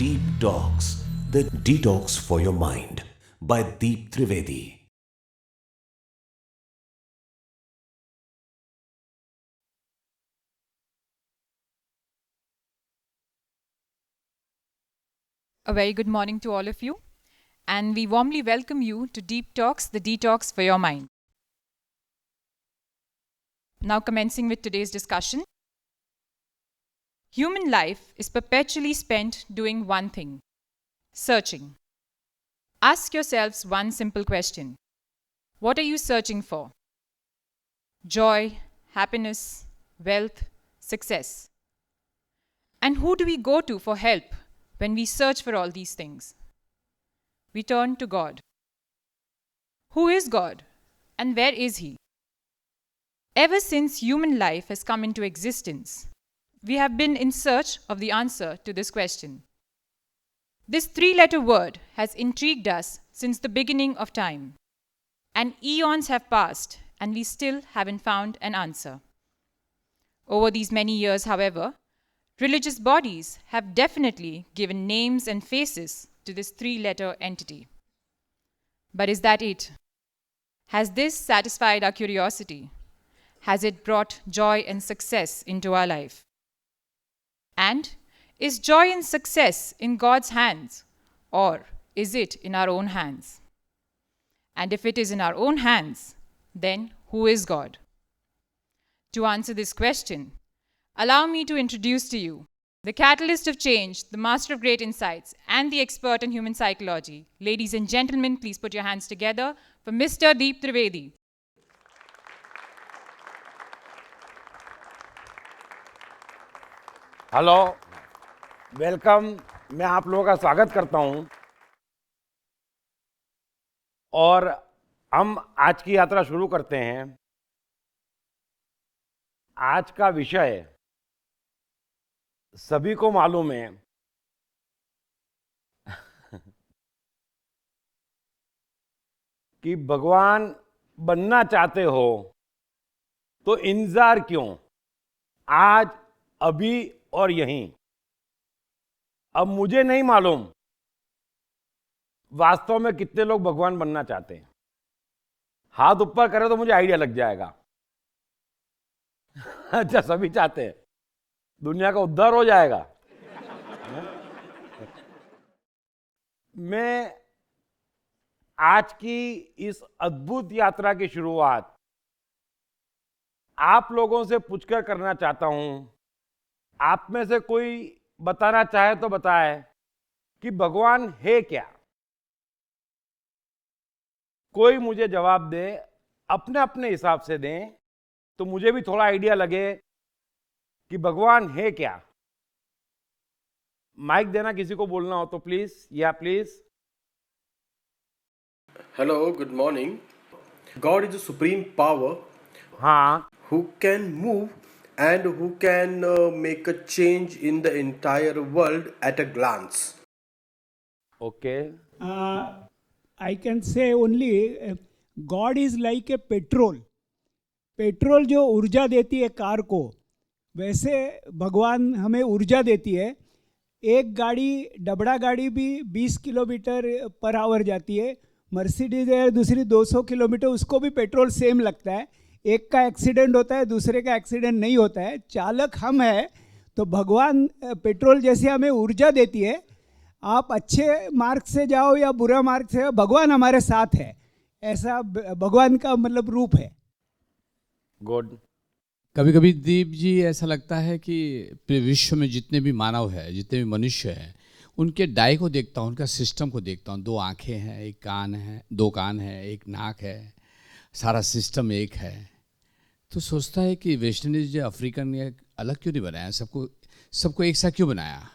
Deep Talks, the detox for your mind by Deep Trivedi. A very good morning to all of you, and we warmly welcome you to Deep Talks, the detox for your mind. Now, commencing with today's discussion. Human life is perpetually spent doing one thing: searching. Ask yourselves one simple question: what are you searching for? Joy, happiness, wealth, success. And who do we go to for help when we search for all these things? We turn to God. Who is God, and where is He? Ever since human life has come into existence, we have been in search of the answer to this question. This three-letter word has intrigued us since the beginning of time, and eons have passed, and we still haven't found an answer. Over these many years, however, religious bodies have definitely given names and faces to this three-letter entity. But is that it? Has this satisfied our curiosity? Has it brought joy and success into our life? And is joy and success in God's hands, or is it in our own hands? And if it is in our own hands, then who is God? To answer this question, allow me to introduce to you the catalyst of change, the master of great insights, and the expert in human psychology. Ladies and gentlemen, please put your hands together for Mr. Deep Trivedi. Hello, welcome. मैं आप लोगों का स्वागत करता हूं और हम आज की यात्रा शुरू करते हैं। आज का विषय सभी को मालूम है कि भगवान बनना चाहते हो तो इंतजार क्यों, आज, अभी और यहीं। अब मुझे नहीं मालूम वास्तव में कितने लोग भगवान बनना चाहते हैं। हाथ ऊपर करें तो मुझे आइडिया लग जाएगा। अच्छा, सभी चाहते हैं, दुनिया का उद्धार हो जाएगा। मैं आज की इस अद्भुत यात्रा की शुरुआत आप लोगों से पूछकर करना चाहता हूं। आप में से कोई बताना चाहे तो बताए कि भगवान है क्या। कोई मुझे जवाब दे, अपने अपने हिसाब से दें, तो मुझे भी थोड़ा आइडिया लगे कि भगवान है क्या। माइक देना किसी को बोलना हो तो प्लीज, या please. Hello, good morning. God is a supreme power हाँ, who can move and who can make a change in the entire world at a glance. Okay. I can say only God is like a petrol. Petrol जो ऊर्जा देती है car को, वैसे भगवान हमें ऊर्जा देती है। एक गाड़ी, डबड़ा गाड़ी भी 20 किलोमीटर पर आवर जाती है। मर्सिडीज है दूसरी 200 किलोमीटर, उसको भी पेट्रोल सेम लगता है। एक का एक्सीडेंट होता है, दूसरे का एक्सीडेंट नहीं होता है। चालक हम हैं, तो भगवान पेट्रोल जैसे हमें ऊर्जा देती है। आप अच्छे मार्ग से जाओ या बुरा मार्ग से, भगवान हमारे साथ है। ऐसा भगवान का मतलब रूप है। गुड। कभी कभी दीप जी ऐसा लगता है कि विश्व में जितने भी मानव है, जितने भी मनुष्य हैं, उनके डाई को देखता हूँ, उनका सिस्टम को देखता हूँ। 2 आँखें हैं, एक कान है, 2 कान है, एक नाक है, सारा सिस्टम एक है। तो सोचता है कि वेस्ट इंडीज या अफ्रीकन या अलग क्यों नहीं बनाया, सबको एक साथ क्यों बनाया।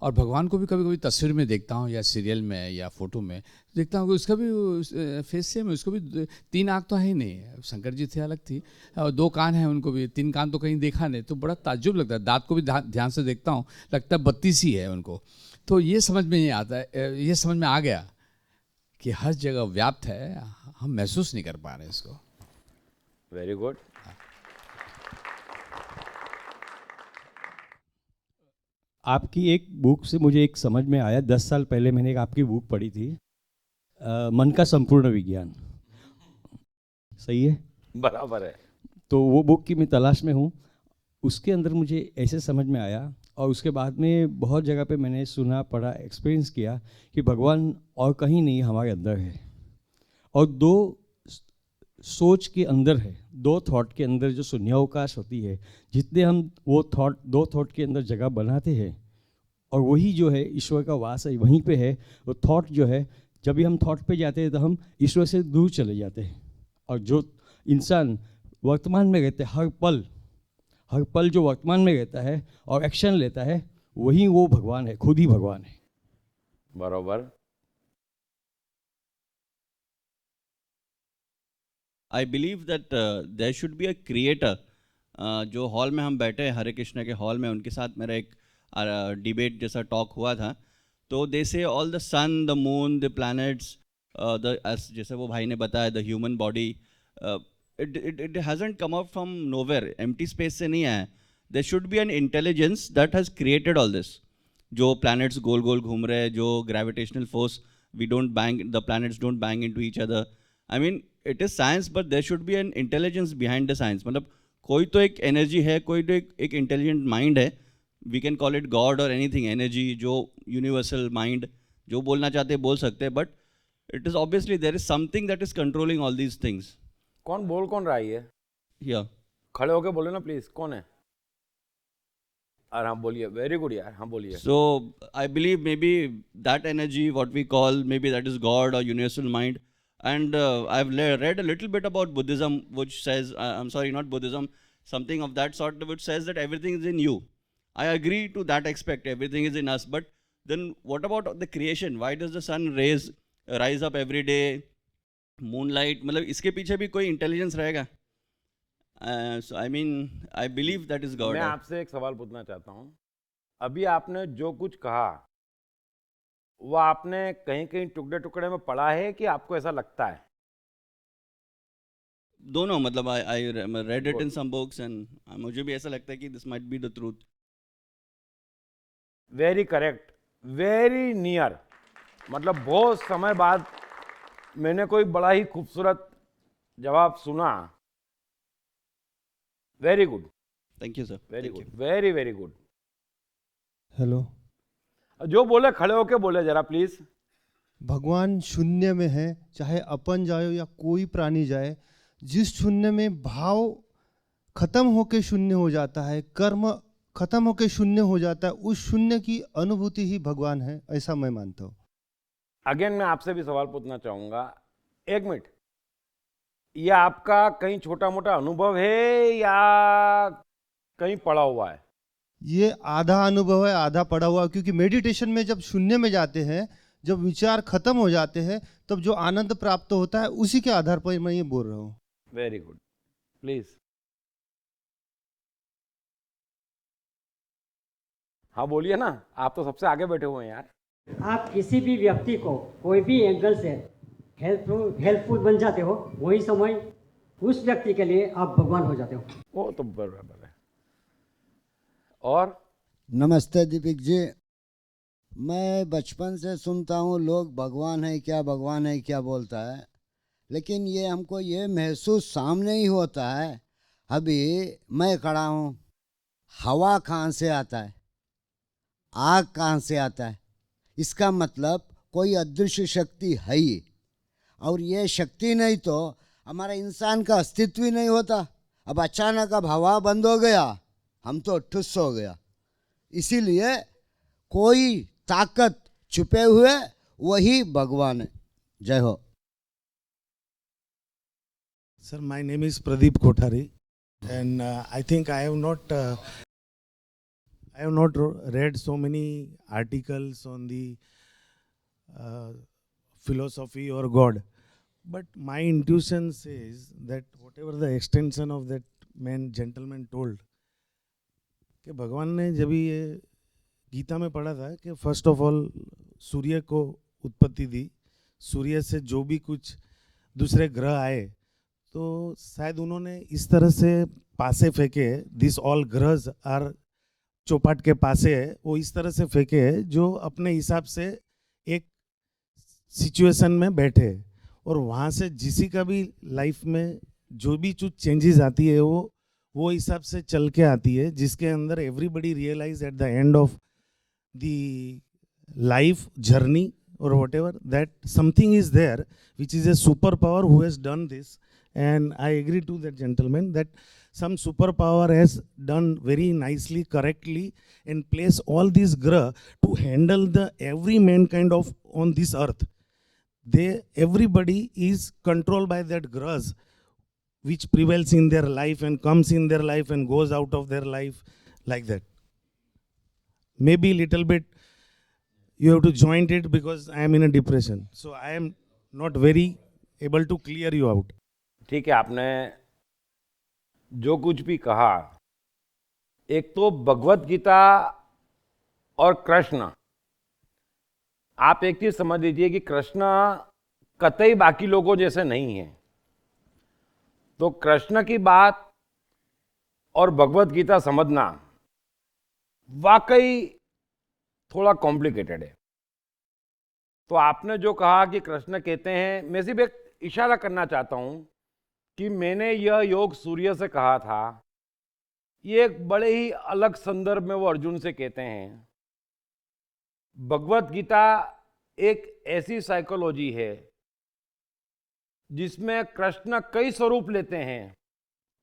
और भगवान को भी कभी कभी तस्वीर में देखता हूँ या सीरियल में या फोटो में देखता हूँ कि उसका भी फेस सेम है। उसको भी 3 आँख तो है ही नहीं। शंकर जी थे, अलग थी। और 2 कान हैं, उनको भी 3 कान तो कहीं देखा नहीं। तो बड़ा ताज्जुब लगता है। दांत को भी ध्यान से देखता हूँ, लगता है 32 ही है उनको। तो ये समझ में नहीं आता है, ये समझ में आ गया कि हर जगह व्याप्त है, हम महसूस नहीं कर पा रहे इसको। Very good. आपकी एक बुक से मुझे एक समझ में आया, 10 साल पहले मैंने एक आपकी बुक पढ़ी थी, मन का संपूर्ण विज्ञान। सही है? बराबर है। तो वो बुक की मैं तलाश में हूँ। उसके अंदर मुझे ऐसे समझ में आया, और उसके बाद में बहुत जगह पे मैंने सुना, पढ़ा, एक्सपीरियंस किया कि भगवान और कहीं नहीं हमारे अंदर है, और दो सोच के अंदर है, दो थॉट के अंदर जो शून्यावकाश होती है, जितने हम वो दो थॉट के अंदर जगह बनाते हैं, और वही जो है ईश्वर का वास है, वहीं पे है। वो थॉट जो है, जब भी हम थॉट पे जाते हैं तो हम ईश्वर से दूर चले जाते हैं। और जो इंसान वर्तमान में रहते हैं, हर पल जो वर्तमान में रहता है और एक्शन लेता है, वही वो भगवान है, खुद ही भगवान है। बराबर। I believe that there should be a creator. जो हॉल में हम बैठे हैं, हरे कृष्ण के हॉल में, उनके साथ मेरा एक डिबेट जैसा टॉक हुआ था। तो they say all the sun, the moon, the planets, जैसे वो भाई ने बताया, the human body, it hasn't come up from nowhere, empty space से नहीं आया। there should be an intelligence that has created all this। जो planets गोल गोल घूम रहे हैं, जो gravitational force, we don't bang, the planets don't bang into each other। I mean it is science, but there should be an intelligence behind the science। मतलब कोई तो एक energy है, कोई तो एक intelligent mind है, we can call it God or anything, energy, जो universal mind, जो बोलना चाहते हैं बोल सकते हैं, but it is obviously there is something that is controlling all these things। कौन रहा है ये? Yeah। खड़े होके बोलो ना प्लीज, कौन है? और हाँ बोलिए, वेरी गुड यार, हाँ बोलिए। So I believe maybe that energy, what we call, maybe that is God or universal mind। And I've read a little bit about Buddhism, which says, I'm sorry, not Buddhism, something of that sort, which says that everything is in you। I agree to that aspect, everything is in us, but then what about the creation? Why does the sun rise up every day? Moonlight, मतलब इसके पीछे भी कोई intelligence रहेगा। So I mean I believe that is God। मैं आपसे एक सवाल पूछना चाहता हूँ। अभी आपने जो कुछ कहा वो आपने कहीं कहीं टुकड़े टुकड़े में पढ़ा है कि आपको ऐसा लगता है? दोनों, मतलब I read it in some books and मुझे भी ऐसा लगता है कि this might be the truth। Very correct, very near. मतलब बहुत समय बाद मैंने कोई बड़ा ही खूबसूरत जवाब सुना। Very good, thank you sir. Very good, very very good. Hello, जो बोले खड़े होके बोले जरा प्लीज। भगवान शून्य में है, चाहे अपन जाए या कोई प्राणी जाए, जिस शून्य में भाव खत्म होके शून्य हो जाता है, कर्म खत्म होके शून्य हो जाता है, उस शून्य की अनुभूति ही भगवान है, ऐसा मैं मानता हूँ। अगेन मैं आपसे भी सवाल पूछना चाहूंगा। एक मिनट, ये आपका कहीं छोटा मोटा अनुभव है या कहीं पड़ा हुआ है? ये आधा अनुभव है, आधा पड़ा हुआ, क्योंकि मेडिटेशन में जब शून्य में जाते हैं, जब विचार खत्म हो जाते हैं, तब जो आनंद प्राप्त होता है, उसी के आधार पर मैं ये बोल रहा हूँ। Very good, please. हाँ बोलिए ना, आप तो सबसे आगे बैठे हुए हैं यार। आप किसी भी व्यक्ति को कोई भी एंगल से हेल्पफुल बन जाते हो, वही समय उस व्यक्ति के लिए आप भगवान हो जाते हो। वो तो बराबर है। और नमस्ते दीपक जी, मैं बचपन से सुनता हूँ लोग भगवान है क्या बोलता है, लेकिन ये हमको ये महसूस सामने ही होता है। अभी मैं खड़ा हूँ, हवा कहाँ से आता है, आग कहाँ से आता है, इसका मतलब कोई अदृश्य शक्ति है ही, और ये शक्ति नहीं तो हमारा इंसान का अस्तित्व ही नहीं होता। अब अचानक अब हवा बंद हो गया, हम तो ठुस हो गया। इसीलिए कोई ताकत छुपे हुए वही भगवान है। जय हो। Sir, my name is Pradeep Kothari, and I think I have not read so many articles on the philosophy or God, but my intuition says that whatever the extension of that gentleman told, कि भगवान ने जब ये गीता में पढ़ा था कि first of all सूर्य को उत्पत्ति दी, सूर्य से जो भी कुछ दूसरे ग्रह आए, तो शायद उन्होंने इस तरह से पासे फेंके, दिस ऑल ग्रहs आर चौपाट के पास है वो इस तरह से फेंके है जो अपने हिसाब से एक सिचुएशन में बैठे, और वहाँ से किसी का भी लाइफ में जो भी कुछ चेंजेस आती है वो हिसाब से चल के आती है, जिसके अंदर everybody realize at the end of the life journey or whatever that something is there which is a superpower who has done this. And I agree to that gentleman that some superpower has done very nicely, correctly, and place all these grah to handle the every mankind of on this earth. Everybody is controlled by that grahs which prevails in their life and comes in their life and goes out of their life like that. Maybe little bit you have to join it because I am in a depression. So I am not very able to clear you out. ठीक है, आपने जो कुछ भी कहा, एक तो भगवत गीता और कृष्ण, आप एक चीज समझ लीजिए कि कृष्ण कतई बाकी लोगों जैसे नहीं है। तो कृष्ण की बात और भगवत गीता समझना वाकई थोड़ा कॉम्प्लिकेटेड है। तो आपने जो कहा कि कृष्ण कहते हैं, मैं सिर्फ एक इशारा करना चाहता हूं कि मैंने यह योग सूर्य से कहा था, ये एक बड़े ही अलग संदर्भ में वो अर्जुन से कहते हैं। भगवत गीता एक ऐसी साइकोलॉजी है जिसमें कृष्ण कई स्वरूप लेते हैं,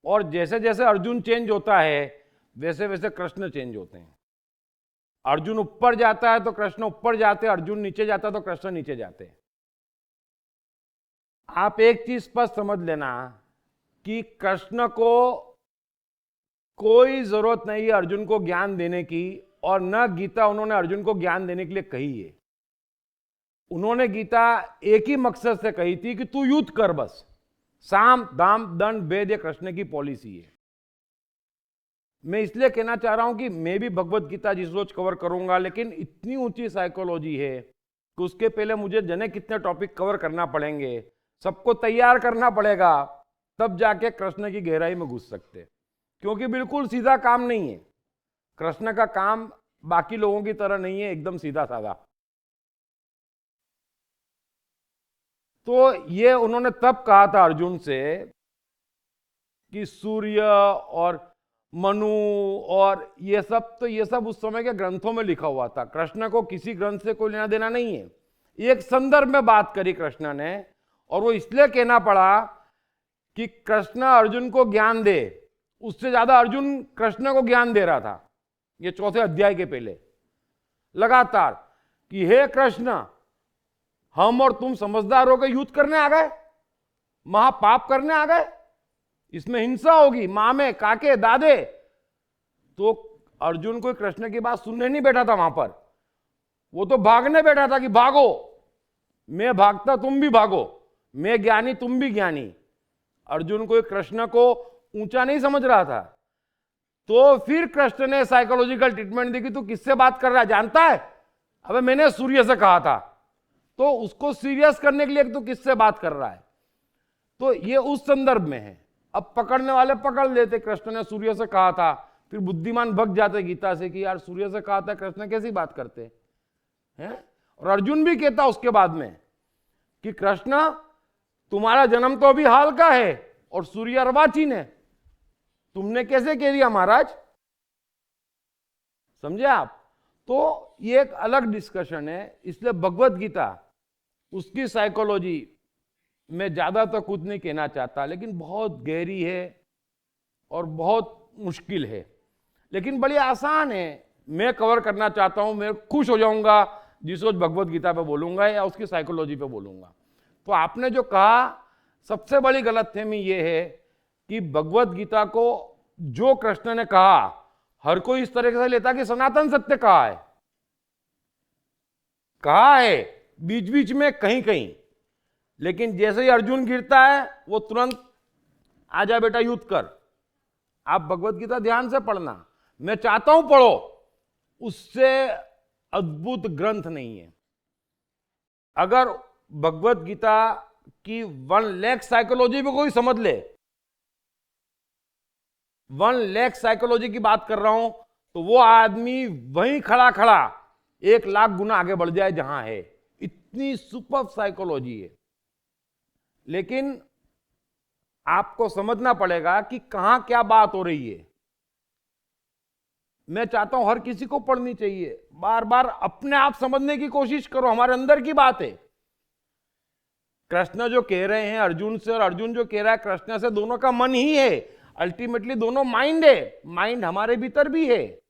और जैसे जैसे अर्जुन चेंज होता है वैसे वैसे कृष्ण चेंज होते हैं। अर्जुन ऊपर जाता है तो कृष्ण ऊपर जाते हैं, अर्जुन नीचे जाता है तो कृष्ण नीचे जाते हैं। आप एक चीज स्पष्ट समझ लेना कि कृष्ण को कोई जरूरत नहीं है अर्जुन को ज्ञान देने की, और न गीता उन्होंने अर्जुन को ज्ञान देने के लिए कही है। उन्होंने गीता एक ही मकसद से कही थी कि तू युद्ध कर, बस साम दाम दंड भेद, ये कृष्ण की पॉलिसी है। मैं इसलिए कहना चाह रहा हूं कि मैं भी भगवत गीता जिस रोज कवर करूंगा, लेकिन इतनी ऊंची साइकोलॉजी है कि उसके पहले मुझे जने कितने टॉपिक कवर करना पड़ेंगे, सबको तैयार करना पड़ेगा, तब जाके कृष्ण की गहराई में घुस सकते। क्योंकि बिल्कुल सीधा काम नहीं है, कृष्ण का काम बाकी लोगों की तरह नहीं है, एकदम सीधा साधा। तो ये उन्होंने तब कहा था अर्जुन से कि सूर्य और मनु और ये सब उस समय के ग्रंथों में लिखा हुआ था। कृष्ण को किसी ग्रंथ से कोई लेना देना नहीं है। एक संदर्भ में बात करी कृष्ण ने, और वो इसलिए कहना पड़ा कि कृष्ण अर्जुन को ज्ञान दे। उससे ज्यादा अर्जुन कृष्ण को ज्ञान दे रहा था ये 4थे अध्याय के पहले लगातार, कि हे कृष्ण, हम और तुम समझदार हो गए, युद्ध करने आ गए, महापाप करने आ गए, इसमें हिंसा होगी, मामे काके दादे। तो अर्जुन कोई कृष्ण की बात सुनने नहीं बैठा था वहां पर, वो तो भागने बैठा था कि भागो, मैं भागता तुम भी भागो, मैं ज्ञानी तुम भी ज्ञानी। अर्जुन कोई कृष्ण को ऊंचा नहीं समझ रहा था। तो फिर कृष्ण ने साइकोलॉजिकल ट्रीटमेंट दी कि तू किससे बात कर रहा है, जानता है? अबे मैंने सूर्य से कहा था। तो उसको सीरियस करने के लिए तू किससे बात कर रहा है। तो ये उस संदर्भ में है। अब पकड़ने वाले पकड़ लेते, कृष्ण ने सूर्य से कहा था, फिर बुद्धिमान भग जाते गीता से कि यार सूर्य से कहा था, कृष्ण कैसी बात करते हैं। और अर्जुन भी कहता उसके बाद में कि कृष्ण, तुम्हारा जन्म तो अभी हाल का है और सूर्य अर्वाचीन है, तुमने कैसे कह दिया महाराज। समझे आप? तो ये एक अलग डिस्कशन है। इसलिए भगवत गीता, उसकी साइकोलॉजी मैं ज्यादा तो कुछ नहीं कहना चाहता, लेकिन बहुत गहरी है और बहुत मुश्किल है, लेकिन बड़ी आसान है। मैं कवर करना चाहता हूं, मैं खुश हो जाऊंगा जिस रोज भगवत गीता पे बोलूंगा या उसकी साइकोलॉजी पे बोलूंगा। तो आपने जो कहा, सबसे बड़ी गलतफहमी ये है कि भगवत गीता को जो कृष्ण ने कहा, हर कोई इस तरह से लेता कि सनातन सत्य कहा है बीच बीच में कहीं कहीं, लेकिन जैसे ही अर्जुन गिरता है वो तुरंत आजा बेटा युद्ध कर। आप भगवत गीता ध्यान से पढ़ना, मैं चाहता हूं पढ़ो, उससे अद्भुत ग्रंथ नहीं है। अगर भगवत गीता की 1 लाख साइकोलॉजी भी कोई समझ ले, 1 लाख साइकोलॉजी की बात कर रहा हूं, तो वो आदमी वहीं खड़ा खड़ा 1,00,000 गुना आगे बढ़ जाए जहां है। इतनी सुपर साइकोलॉजी है। लेकिन आपको समझना पड़ेगा कि कहां क्या बात हो रही है। मैं चाहता हूं हर किसी को पढ़नी चाहिए, बार बार अपने आप समझने की कोशिश करो, हमारे अंदर की बात है। कृष्ण जो कह रहे हैं अर्जुन से और अर्जुन जो कह रहा है कृष्ण से, दोनों का मन ही है। अल्टीमेटली दोनों माइंड है। माइंड हमारे भीतर भी है,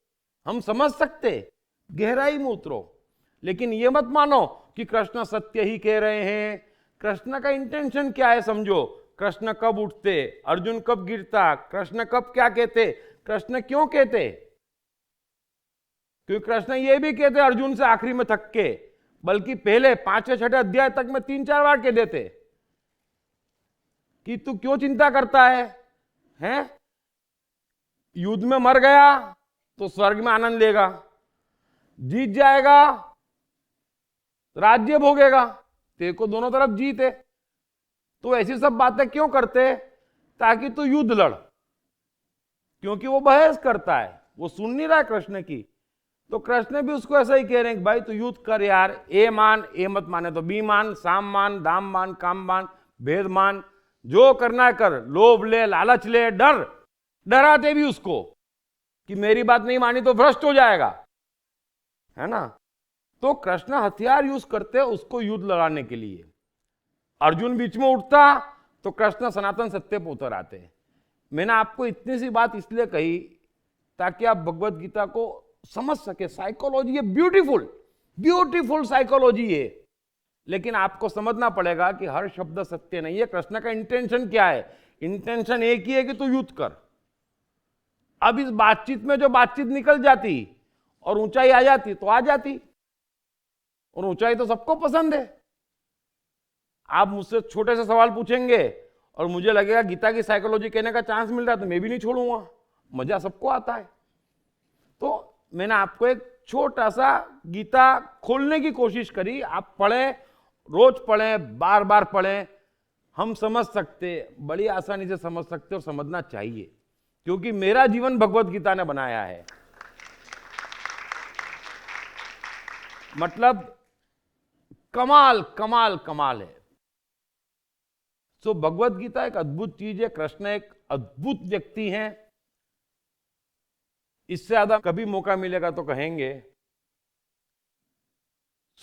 हम समझ सकते, गहराई में उतरो। लेकिन यह मत मानो कि कृष्ण सत्य ही कह रहे हैं। कृष्ण का इंटेंशन क्या है समझो। कृष्ण कब उठते, अर्जुन कब गिरता, कृष्ण कब क्या कहते, कृष्ण क्यों कहते। क्योंकि कृष्ण ये भी कहते अर्जुन से आखिरी में थक के, बल्कि पहले 5-6 अध्याय तक में 3-4 बार कह देते कि तू क्यों चिंता करता है, हैं? युद्ध में मर गया तो स्वर्ग में आनंद लेगा, जीत जाएगा राज्य भोगेगा, तेरे को दोनों तरफ जीत है। तो ऐसी सब बातें क्यों करते, ताकि तू युद्ध लड़। क्योंकि वो बहस करता है, वो सुन नहीं रहा है कृष्ण की। तो कृष्ण भी उसको ऐसा ही कह रहे हैं कि भाई तू युद्ध कर यार, ए मान, ए मत माने तो बी मान, साम मान, दाम मान, काम मान, भेद मान, जो करना है कर, लोभ ले, लालच ले, डर, डराते भी उसको कि मेरी बात नहीं मानी तो भ्रष्ट हो जाएगा, है ना। तो कृष्ण हथियार यूज करते उसको युद्ध लड़ाने के लिए। अर्जुन बीच में उठता तो कृष्ण सनातन सत्य पर उतर आते। मैंने आपको इतनी सी बात इसलिए कही ताकि आप भगवत गीता को समझ सके। साइकोलॉजी है, ब्यूटीफुल ब्यूटीफुल साइकोलॉजी है। लेकिन आपको समझना पड़ेगा कि हर शब्द सत्य नहीं है। कृष्ण का इंटेंशन क्या है, इंटेंशन एक ही है कि तू युद्ध कर। अब इस बातचीत में जो बातचीत निकल जाती और ऊंचाई आ जाती तो आ जाती, और ऊंचाई तो सबको पसंद है। आप मुझसे छोटे से सवाल पूछेंगे और मुझे लगेगा गीता की साइकोलॉजी कहने का चांस मिल रहा है तो मैं भी नहीं छोड़ूंगा, मजा सबको आता है। तो मैंने आपको एक छोटा सा गीता खोलने की कोशिश करी। आप पढ़ें, रोज पढ़ें, बार बार पढ़ें, हम समझ सकते, बड़ी आसानी से समझ सकते और समझना चाहिए, क्योंकि मेरा जीवन भगवत गीता ने बनाया है। मतलब कमाल कमाल कमाल है। सो भगवत गीता एक अद्भुत चीज है। कृष्ण एक अद्भुत व्यक्ति हैं। इससे ज्यादा कभी मौका मिलेगा तो कहेंगे।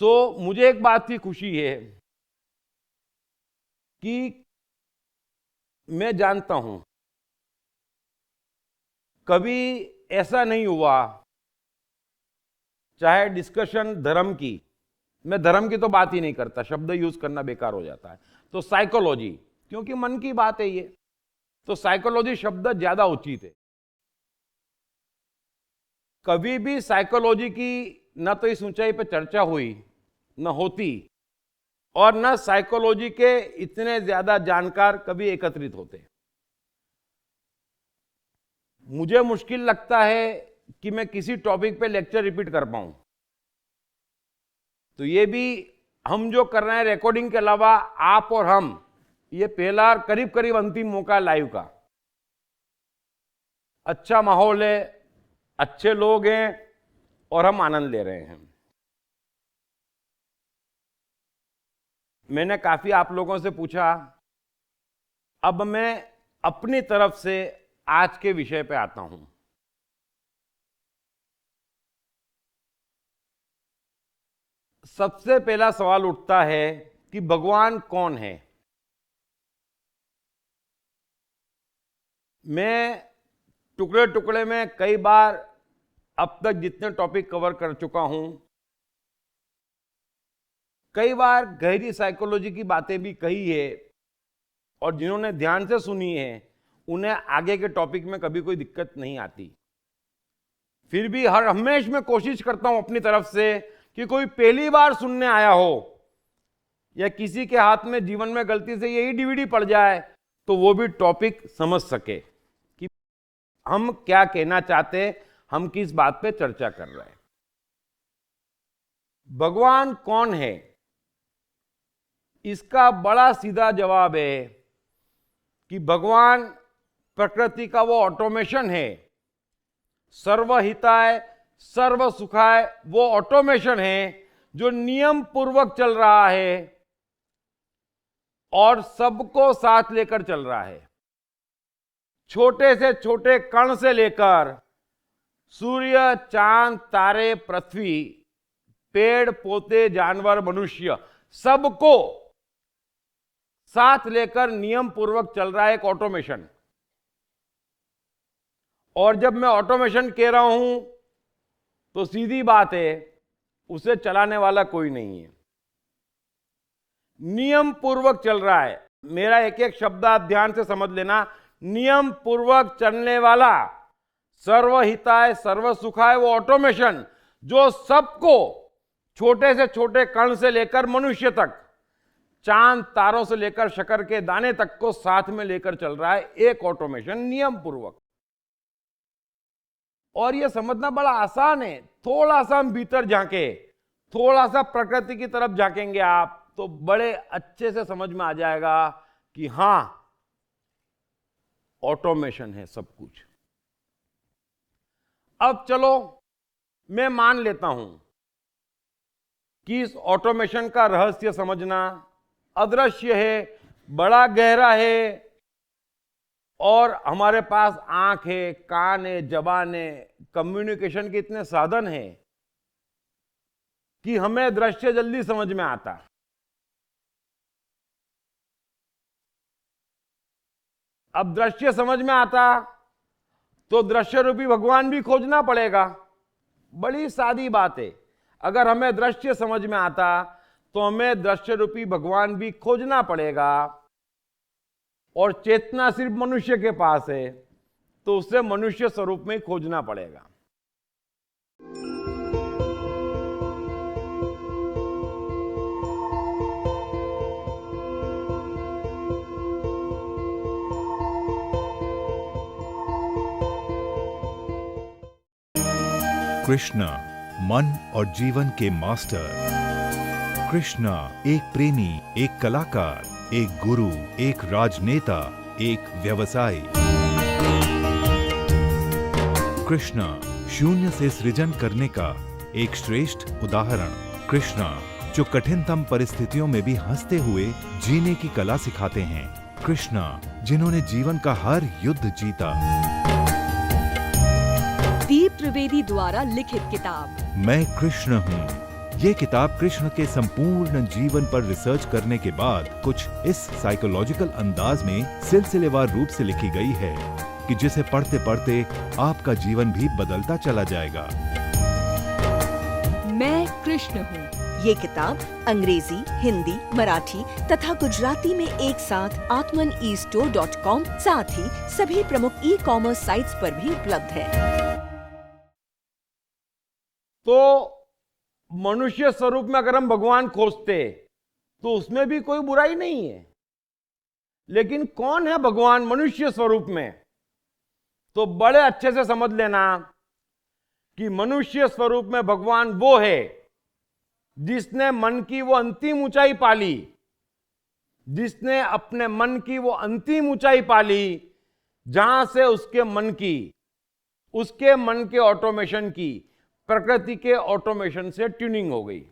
सो मुझे एक बात की खुशी है कि मैं जानता हूं कभी ऐसा नहीं हुआ, चाहे डिस्कशन धर्म की, मैं धर्म की तो बात ही नहीं करता, शब्द यूज करना बेकार हो जाता है, तो साइकोलॉजी, क्योंकि मन की बात है ये, तो साइकोलॉजी शब्द ज्यादा उचित है। कभी भी साइकोलॉजी की न तो इस ऊंचाई पर चर्चा हुई, न होती, और न साइकोलॉजी के इतने ज्यादा जानकार कभी एकत्रित होते। मुझे मुश्किल लगता है कि मैं किसी टॉपिक पे लेक्चर रिपीट कर पाऊं। तो ये भी हम जो कर रहे हैं रिकॉर्डिंग के अलावा, आप और हम, ये पहला करीब करीब अंतिम मौका है लाइव का। अच्छा माहौल है, अच्छे लोग हैं और हम आनंद ले रहे हैं। मैंने काफी आप लोगों से पूछा, अब मैं अपनी तरफ से आज के विषय पे आता हूं। सबसे पहला सवाल उठता है कि भगवान कौन है। मैं टुकड़े टुकड़े में कई बार अब तक जितने टॉपिक कवर कर चुका हूं, कई बार गहरी साइकोलॉजी की बातें भी कही है, और जिन्होंने ध्यान से सुनी है उन्हें आगे के टॉपिक में कभी कोई दिक्कत नहीं आती। फिर भी हर हमेश मैं कोशिश करता हूं अपनी तरफ से कि कोई पहली बार सुनने आया हो या किसी के हाथ में जीवन में गलती से यही डीवीडी पड़ जाए तो वो भी टॉपिक समझ सके कि हम क्या कहना चाहते, हम किस बात पे चर्चा कर रहे हैं। भगवान कौन है, इसका बड़ा सीधा जवाब है कि भगवान प्रकृति का वो ऑटोमेशन है सर्वहिताय सर्व सुखाय वो ऑटोमेशन है जो नियम पूर्वक चल रहा है और सबको साथ लेकर चल रहा है। छोटे से छोटे कण से लेकर सूर्य, चांद, तारे, पृथ्वी, पेड़ पौधे, जानवर, मनुष्य, सबको साथ लेकर नियम पूर्वक चल रहा है एक ऑटोमेशन। और जब मैं ऑटोमेशन कह रहा हूं तो सीधी बात है, उसे चलाने वाला कोई नहीं है, नियम पूर्वक चल रहा है। मेरा एक एक शब्द आप ध्यान से समझ लेना। नियम पूर्वक चलने वाला सर्वहिताय सर्व सुखाय वो ऑटोमेशन जो सबको छोटे से छोटे कण से लेकर मनुष्य तक, चांद तारों से लेकर शक्कर के दाने तक को साथ में लेकर चल रहा है एक ऑटोमेशन नियम पूर्वक। और यह समझना बड़ा आसान है। थोड़ा सा हम भीतर झांके, थोड़ा सा प्रकृति की तरफ झांकेंगे आप तो बड़े अच्छे से समझ में आ जाएगा कि हां, ऑटोमेशन है सब कुछ। अब चलो मैं मान लेता हूं कि इस ऑटोमेशन का रहस्य समझना अदृश्य है, बड़ा गहरा है, और हमारे पास आंख है, कान है, जबान है, कम्युनिकेशन के इतने साधन हैं कि हमें दृश्य जल्दी समझ में आता। अब दृश्य समझ में आता तो दृश्य रूपी भगवान भी खोजना पड़ेगा। बड़ी सादी बात है। अगर हमें दृश्य समझ में आता तो हमें दृश्य रूपी भगवान भी खोजना पड़ेगा, और चेतना सिर्फ मनुष्य के पास है तो उसे मनुष्य स्वरूप में खोजना पड़ेगा। कृष्ण मन और जीवन के मास्टर। कृष्ण एक प्रेमी, एक कलाकार, एक गुरु, एक राजनेता, एक व्यवसायी। कृष्ण शून्य से सृजन करने का एक श्रेष्ठ उदाहरण। कृष्ण जो कठिनतम परिस्थितियों में भी हंसते हुए जीने की कला सिखाते हैं। कृष्ण जिन्होंने जीवन का हर युद्ध जीता। दीप त्रिवेदी द्वारा लिखित किताब मैं कृष्ण हूँ। ये किताब कृष्ण के संपूर्ण जीवन पर रिसर्च करने के बाद कुछ इस साइकोलॉजिकल अंदाज में सिलसिलेवार रूप से लिखी गई है कि जिसे पढ़ते पढ़ते आपका जीवन भी बदलता चला जाएगा। मैं कृष्ण हूँ। ये किताब अंग्रेजी, हिंदी, मराठी तथा गुजराती में एक साथ atmanestore.com साथ ही सभी प्रमुख ई-कॉमर्स साइट्स पर भी उपलब्ध है। तो मनुष्य स्वरूप में अगर हम भगवान खोजते तो उसमें भी कोई बुराई नहीं है, लेकिन कौन है भगवान मनुष्य स्वरूप में? तो बड़े अच्छे से समझ लेना कि मनुष्य स्वरूप में भगवान वो है जिसने मन की वो अंतिम ऊंचाई पाली, जिसने अपने मन की वो अंतिम ऊंचाई पाली जहां से उसके मन के ऑटोमेशन की, प्रकृति के ऑटोमेशन से ट्यूनिंग हो गई।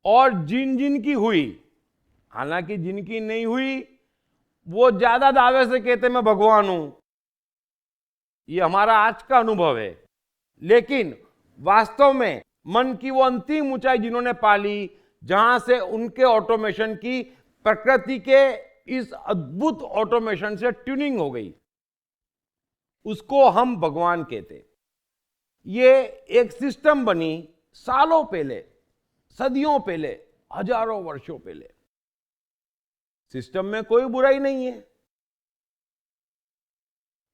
और जिन की हुई, हालांकि जिनकी नहीं हुई वो ज्यादा दावे से कहते मैं भगवान हूं, ये हमारा आज का अनुभव है। लेकिन वास्तव में मन की वो अंतिम ऊंचाई जिन्होंने पाली जहां से उनके ऑटोमेशन की प्रकृति के इस अद्भुत ऑटोमेशन से ट्यूनिंग हो गई, उसको हम भगवान कहते। ये एक सिस्टम बनी सालों पहले, सदियों पहले, हजारों वर्षों पहले। सिस्टम में कोई बुराई नहीं है,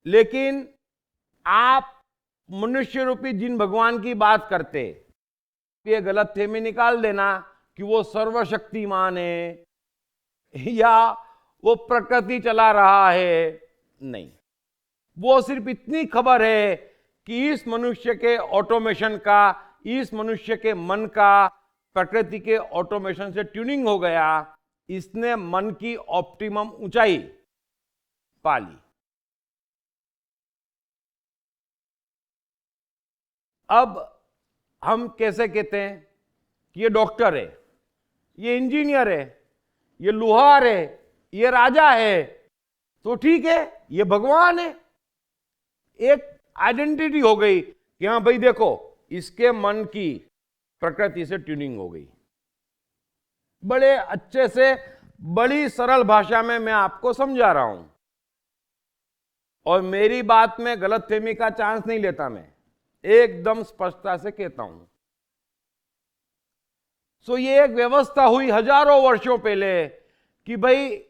लेकिन आप मनुष्य रूपी जिन भगवान की बात करते, ये गलतफहमी निकाल देना कि वो सर्वशक्तिमान है या वो प्रकृति चला रहा है। नहीं, वो सिर्फ इतनी खबर है कि इस मनुष्य के ऑटोमेशन का, इस मनुष्य के मन का प्रकृति के ऑटोमेशन से ट्यूनिंग हो गया, इसने मन की ऑप्टिमम ऊंचाई पाली। अब हम कैसे कहते हैं कि ये डॉक्टर है, ये इंजीनियर है, ये लुहार है, ये राजा है, तो ठीक है, ये भगवान है। एक आइडेंटिटी हो गई कि हाँ भाई देखो, इसके मन की प्रकृति से ट्यूनिंग हो गई। बड़े अच्छे से, बड़ी सरल भाषा में मैं आपको समझा रहा हूं, और मेरी बात में गलतफहमी का चांस नहीं लेता, मैं एकदम स्पष्टता से कहता हूं। सो ये एक व्यवस्था हुई हजारों वर्षों पहले कि भाई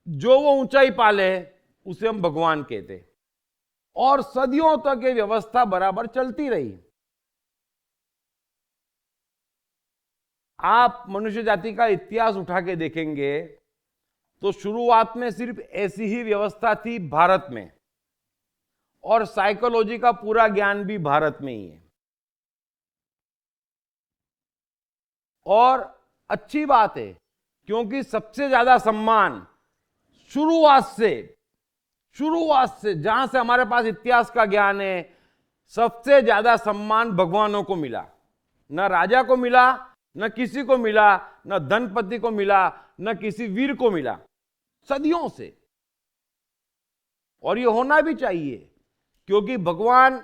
जो वो ऊंचाई पाले उसे हम भगवान कहते, और सदियों तक ये व्यवस्था बराबर चलती रही। आप मनुष्य जाति का इतिहास उठा के देखेंगे तो शुरुआत में सिर्फ ऐसी ही व्यवस्था थी भारत में, और साइकोलॉजी का पूरा ज्ञान भी भारत में ही है। और अच्छी बात है, क्योंकि सबसे ज्यादा सम्मान शुरुआत से जहां से हमारे पास इतिहास का ज्ञान है, सबसे ज्यादा सम्मान भगवानों को मिला। न राजा को मिला, न किसी को मिला, न धनपति को मिला, न किसी वीर को मिला, सदियों से। और ये होना भी चाहिए, क्योंकि भगवान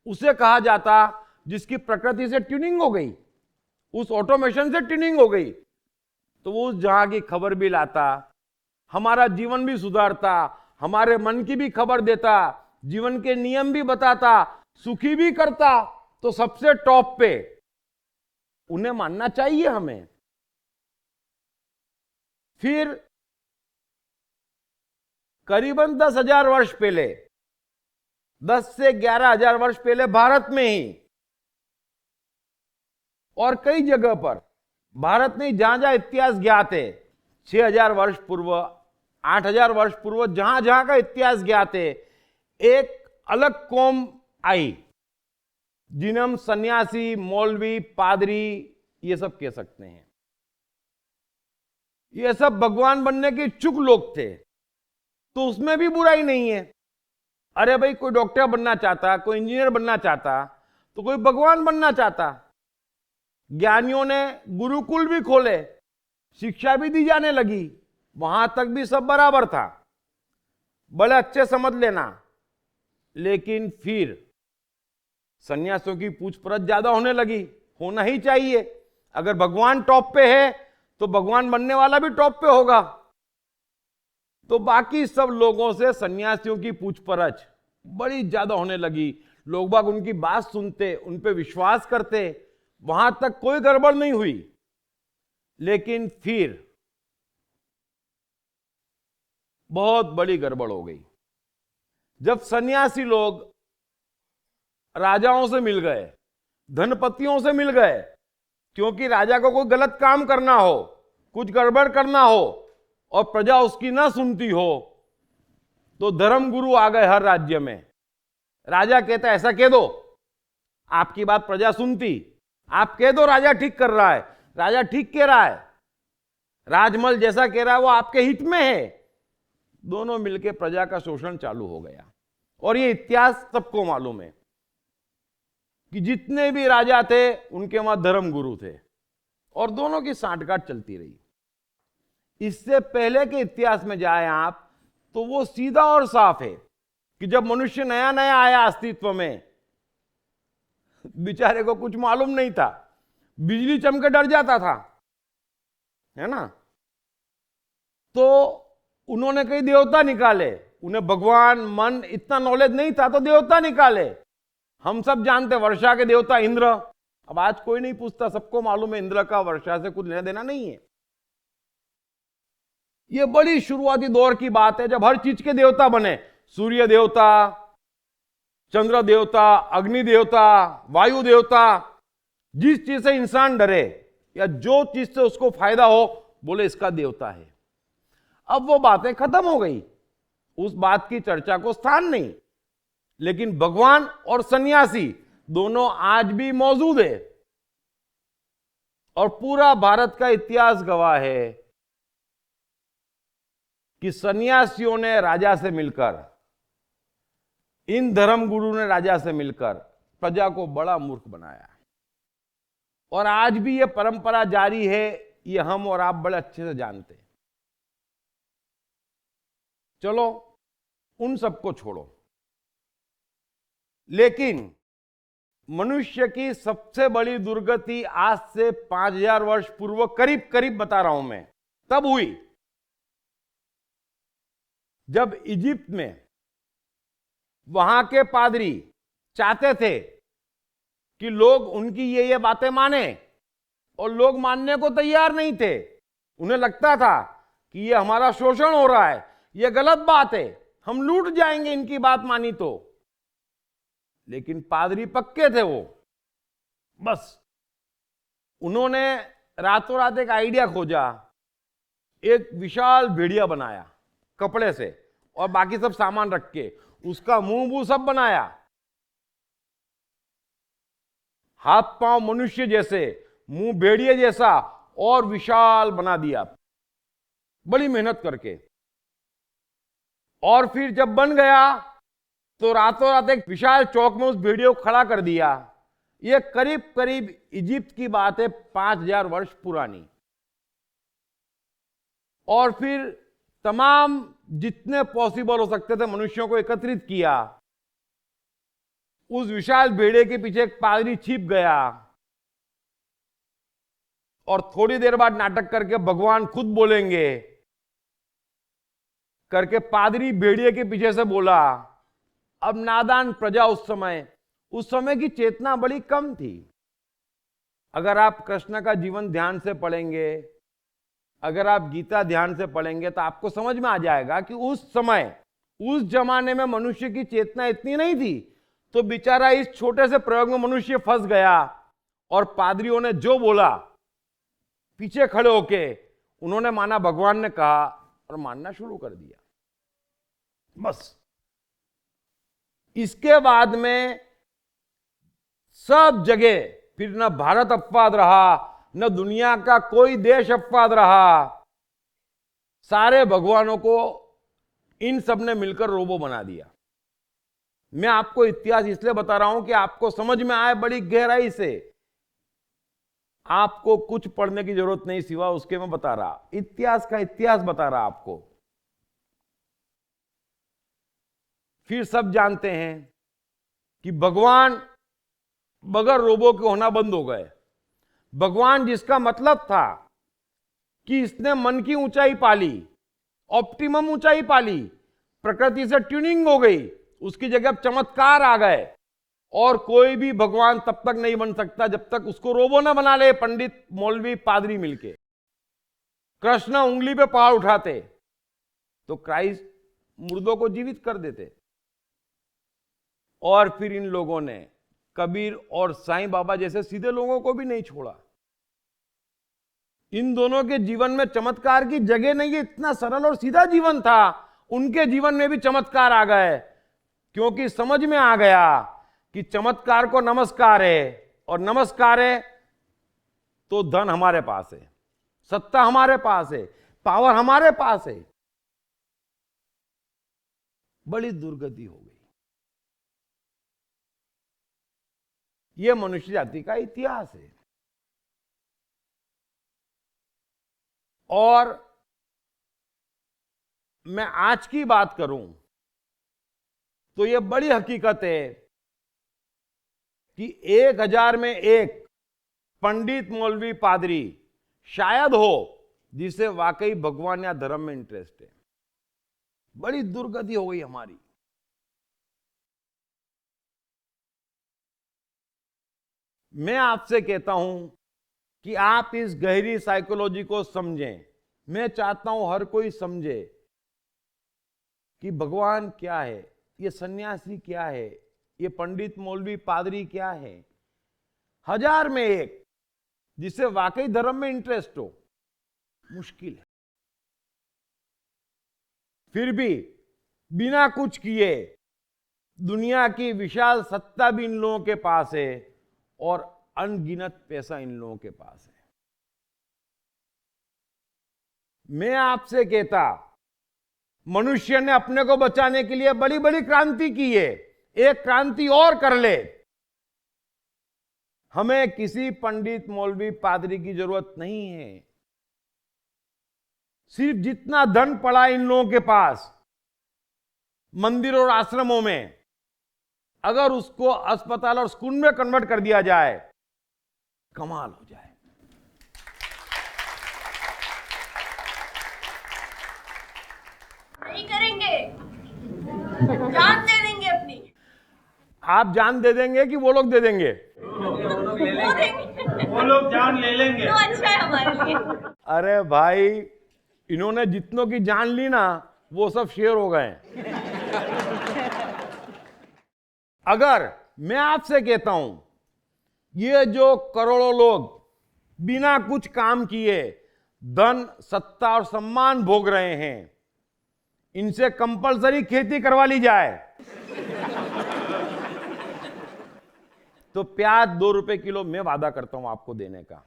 उसे कहा जाता जिसकी प्रकृति से ट्यूनिंग हो गई, उस ऑटोमेशन से ट्यूनिंग हो गई, तो वो उस जहां की खबर भी लाता, हमारा जीवन भी सुधारता, हमारे मन की भी खबर देता, जीवन के नियम भी बताता, सुखी भी करता। तो सबसे टॉप पे उन्हें मानना चाहिए हमें। फिर करीबन 10,000 वर्ष पहले, 10 से 11,000 वर्ष पहले भारत में ही और कई जगह पर, भारत नहीं जहां जहां इतिहास ज्ञात है, 6,000 वर्ष पूर्व, 8,000 वर्ष पूर्व, जहां जहां का इतिहास ज्ञात है, एक अलग कौम आई जिन्हें हम सन्यासी, मौलवी, पादरी ये सब कह सकते हैं। ये सब भगवान बनने के इच्छुक लोग थे, तो उसमें भी बुराई नहीं है। अरे भाई, कोई डॉक्टर बनना चाहता, कोई इंजीनियर बनना चाहता, तो कोई भगवान बनना चाहता। ज्ञानियों ने गुरुकुल भी खोले, शिक्षा भी दी जाने लगी, वहां तक भी सब बराबर था। बड़े अच्छे समझ लेना। लेकिन फिर सन्यासियों की पूछपरछ ज्यादा होने लगी, होना ही चाहिए। अगर भगवान टॉप पे है तो भगवान बनने वाला भी टॉप पे होगा। तो बाकी सब लोगों से सन्यासियों की पूछपरछ बड़ी ज्यादा होने लगी। लोग बाग उनकी बात सुनते, उन पे विश्वास करते, वहां तक कोई गड़बड़ नहीं हुई। लेकिन फिर बहुत बड़ी गड़बड़ हो गई जब सन्यासी लोग राजाओं से मिल गए, धनपतियों से मिल गए, क्योंकि राजा को कोई गलत काम करना हो, कुछ गड़बड़ करना हो और प्रजा उसकी ना सुनती हो, तो धर्म गुरु आ गए हर राज्य में। राजा कहता है ऐसा कह दो, आपकी बात प्रजा सुनती, आप कह दो राजा ठीक कर रहा है, राजा ठीक कह रहा है, राजमल जैसा कह रहा है वो आपके हित में है। दोनों मिलकर प्रजा का शोषण चालू हो गया। और ये इतिहास सबको मालूम है कि जितने भी राजा थे उनके वहां धर्म गुरु थे, और दोनों की सांठगांठ चलती रही। इससे पहले के इतिहास में जाए आप तो वो सीधा और साफ है कि जब मनुष्य नया नया आया अस्तित्व में, बेचारे को कुछ मालूम नहीं था, बिजली चमके डर जाता था, है ना। तो उन्होंने कई देवता निकाले, उन्हें भगवान, मन इतना नॉलेज नहीं था तो देवता निकाले। हम सब जानते वर्षा के देवता इंद्र। अब आज कोई नहीं पूछता, सबको मालूम है इंद्र का वर्षा से कुछ लेना देना नहीं है। यह बड़ी शुरुआती दौर की बात है जब हर चीज के देवता बने, सूर्य देवता, चंद्र देवता, अग्नि देवता, वायु देवता। जिस चीज से इंसान डरे या जो चीज से उसको फायदा हो, बोले इसका देवता है। अब वो बातें खत्म हो गई, उस बात की चर्चा को स्थान नहीं। लेकिन भगवान और सन्यासी दोनों आज भी मौजूद है, और पूरा भारत का इतिहास गवाह है कि सन्यासियों ने राजा से मिलकर, इन धर्म गुरु ने राजा से मिलकर प्रजा को बड़ा मूर्ख बनाया। और आज भी ये परंपरा जारी है, ये हम और आप बड़े अच्छे से जानते हैं। चलो उन सबको छोड़ो, लेकिन मनुष्य की सबसे बड़ी दुर्गति आज से 5000 वर्ष पूर्व करीब करीब बता रहा हूं मैं, तब हुई जब इजिप्ट में वहां के पादरी चाहते थे कि लोग उनकी ये बातें माने, और लोग मानने को तैयार नहीं थे। उन्हें लगता था कि ये हमारा शोषण हो रहा है, ये गलत बात है, हम लूट जाएंगे इनकी बात मानी तो। लेकिन पादरी पक्के थे वो, बस उन्होंने रातों रात एक आइडिया खोजा, एक विशाल भेड़िया बनाया कपड़े से और बाकी सब सामान रख के, उसका मुंह सब बनाया, हाथ पांव मनुष्य जैसे, मुंह भेड़िए जैसा, और विशाल बना दिया बड़ी मेहनत करके। और फिर जब बन गया तो रातों रात एक विशाल चौक में उस भेड़िए को खड़ा कर दिया। यह करीब करीब इजिप्ट की बात है, 5000 वर्ष पुरानी। और फिर तमाम जितने पॉसिबल हो सकते थे मनुष्यों को एकत्रित किया। उस विशाल भेड़िए के पीछे एक पादरी छिप गया और थोड़ी देर बाद नाटक करके भगवान खुद बोलेंगे करके पादरी भेड़िए के पीछे से बोला। अब नादान प्रजा उस समय की चेतना बड़ी कम थी। अगर आप कृष्ण का जीवन ध्यान से पढ़ेंगे, अगर आप गीता ध्यान से पढ़ेंगे, तो आपको समझ में आ जाएगा कि उस समय, उस जमाने में मनुष्य की चेतना इतनी नहीं थी। तो बेचारा इस छोटे से प्रयोग में मनुष्य फंस गया, और पादरियों ने जो बोला पीछे खड़े होके उन्होंने माना भगवान ने कहा, और मानना शुरू कर दिया। बस इसके बाद में सब जगह फिर न भारत अपवाद रहा, न दुनिया का कोई देश अपवाद रहा। सारे भगवानों को इन सब ने मिलकर रोबो बना दिया। मैं आपको इतिहास इसलिए बता रहा हूं कि आपको समझ में आए बड़ी गहराई से। आपको कुछ पढ़ने की जरूरत नहीं, सिवा उसके मैं बता रहा, इतिहास का इतिहास बता रहा आपको। फिर सब जानते हैं कि भगवान बगैर रोबो के होना बंद हो गए। भगवान जिसका मतलब था कि इसने मन की ऊंचाई पाली, ऑप्टिमम ऊंचाई पाली, प्रकृति से ट्यूनिंग हो गई, उसकी जगह चमत्कार आ गए। और कोई भी भगवान तब तक नहीं बन सकता जब तक उसको रोबो ना बना ले पंडित, मौलवी, पादरी मिलके। कृष्ण उंगली पे पहाड़ उठाते तो क्राइस्ट मुर्दों को जीवित कर देते। और फिर इन लोगों ने कबीर और साईं बाबा जैसे सीधे लोगों को भी नहीं छोड़ा। इन दोनों के जीवन में चमत्कार की जगह नहीं है, इतना सरल और सीधा जीवन था। उनके जीवन में भी चमत्कार आ गए, क्योंकि समझ में आ गया कि चमत्कार को नमस्कार है, और नमस्कार है तो धन हमारे पास है, सत्ता हमारे पास है, पावर हमारे पास है। बड़ी दुर्गति हो गई। यह मनुष्य जाति का इतिहास है। और मैं आज की बात करूं तो यह बड़ी हकीकत है कि 1000 में एक पंडित, मौलवी, पादरी शायद हो जिसे वाकई भगवान या धर्म में इंटरेस्ट है। बड़ी दुर्गति हो गई हमारी। मैं आपसे कहता हूं कि आप इस गहरी साइकोलॉजी को समझें। मैं चाहता हूं हर कोई समझे कि भगवान क्या है, ये सन्यासी क्या है, ये पंडित, मौलवी, पादरी क्या है। 1000 में एक जिसे वाकई धर्म में इंटरेस्ट हो, मुश्किल है। फिर भी बिना कुछ किए दुनिया की विशाल सत्ता भी इन लोगों के पास है, और अनगिनत पैसा इन लोगों के पास है। मैं आपसे कहता, मनुष्य ने अपने को बचाने के लिए बड़ी बड़ी क्रांति की है। एक क्रांति और कर ले हमें किसी पंडित मौलवी पादरी की जरूरत नहीं है। सिर्फ जितना धन पड़ा इन लोगों के पास मंदिरों और आश्रमों में, अगर उसको अस्पताल और स्कूल में कन्वर्ट कर दिया जाए, कमाल हो जाए। नहीं करेंगे, जान दे देंगे अपनी। आप जान दे देंगे कि वो लोग दे देंगे? वो लोग जान ले लेंगे तो अच्छा है हमारे लिए। अरे भाई, इन्होंने जितनों की जान ली ना, वो सब शेयर हो गए। अगर मैं आपसे कहता हूं, ये जो करोड़ों लोग बिना कुछ काम किए धन, सत्ता और सम्मान भोग रहे हैं, इनसे कंपलसरी खेती करवा ली जाए तो प्याज 2 रुपए किलो मैं वादा करता हूं आपको देने का।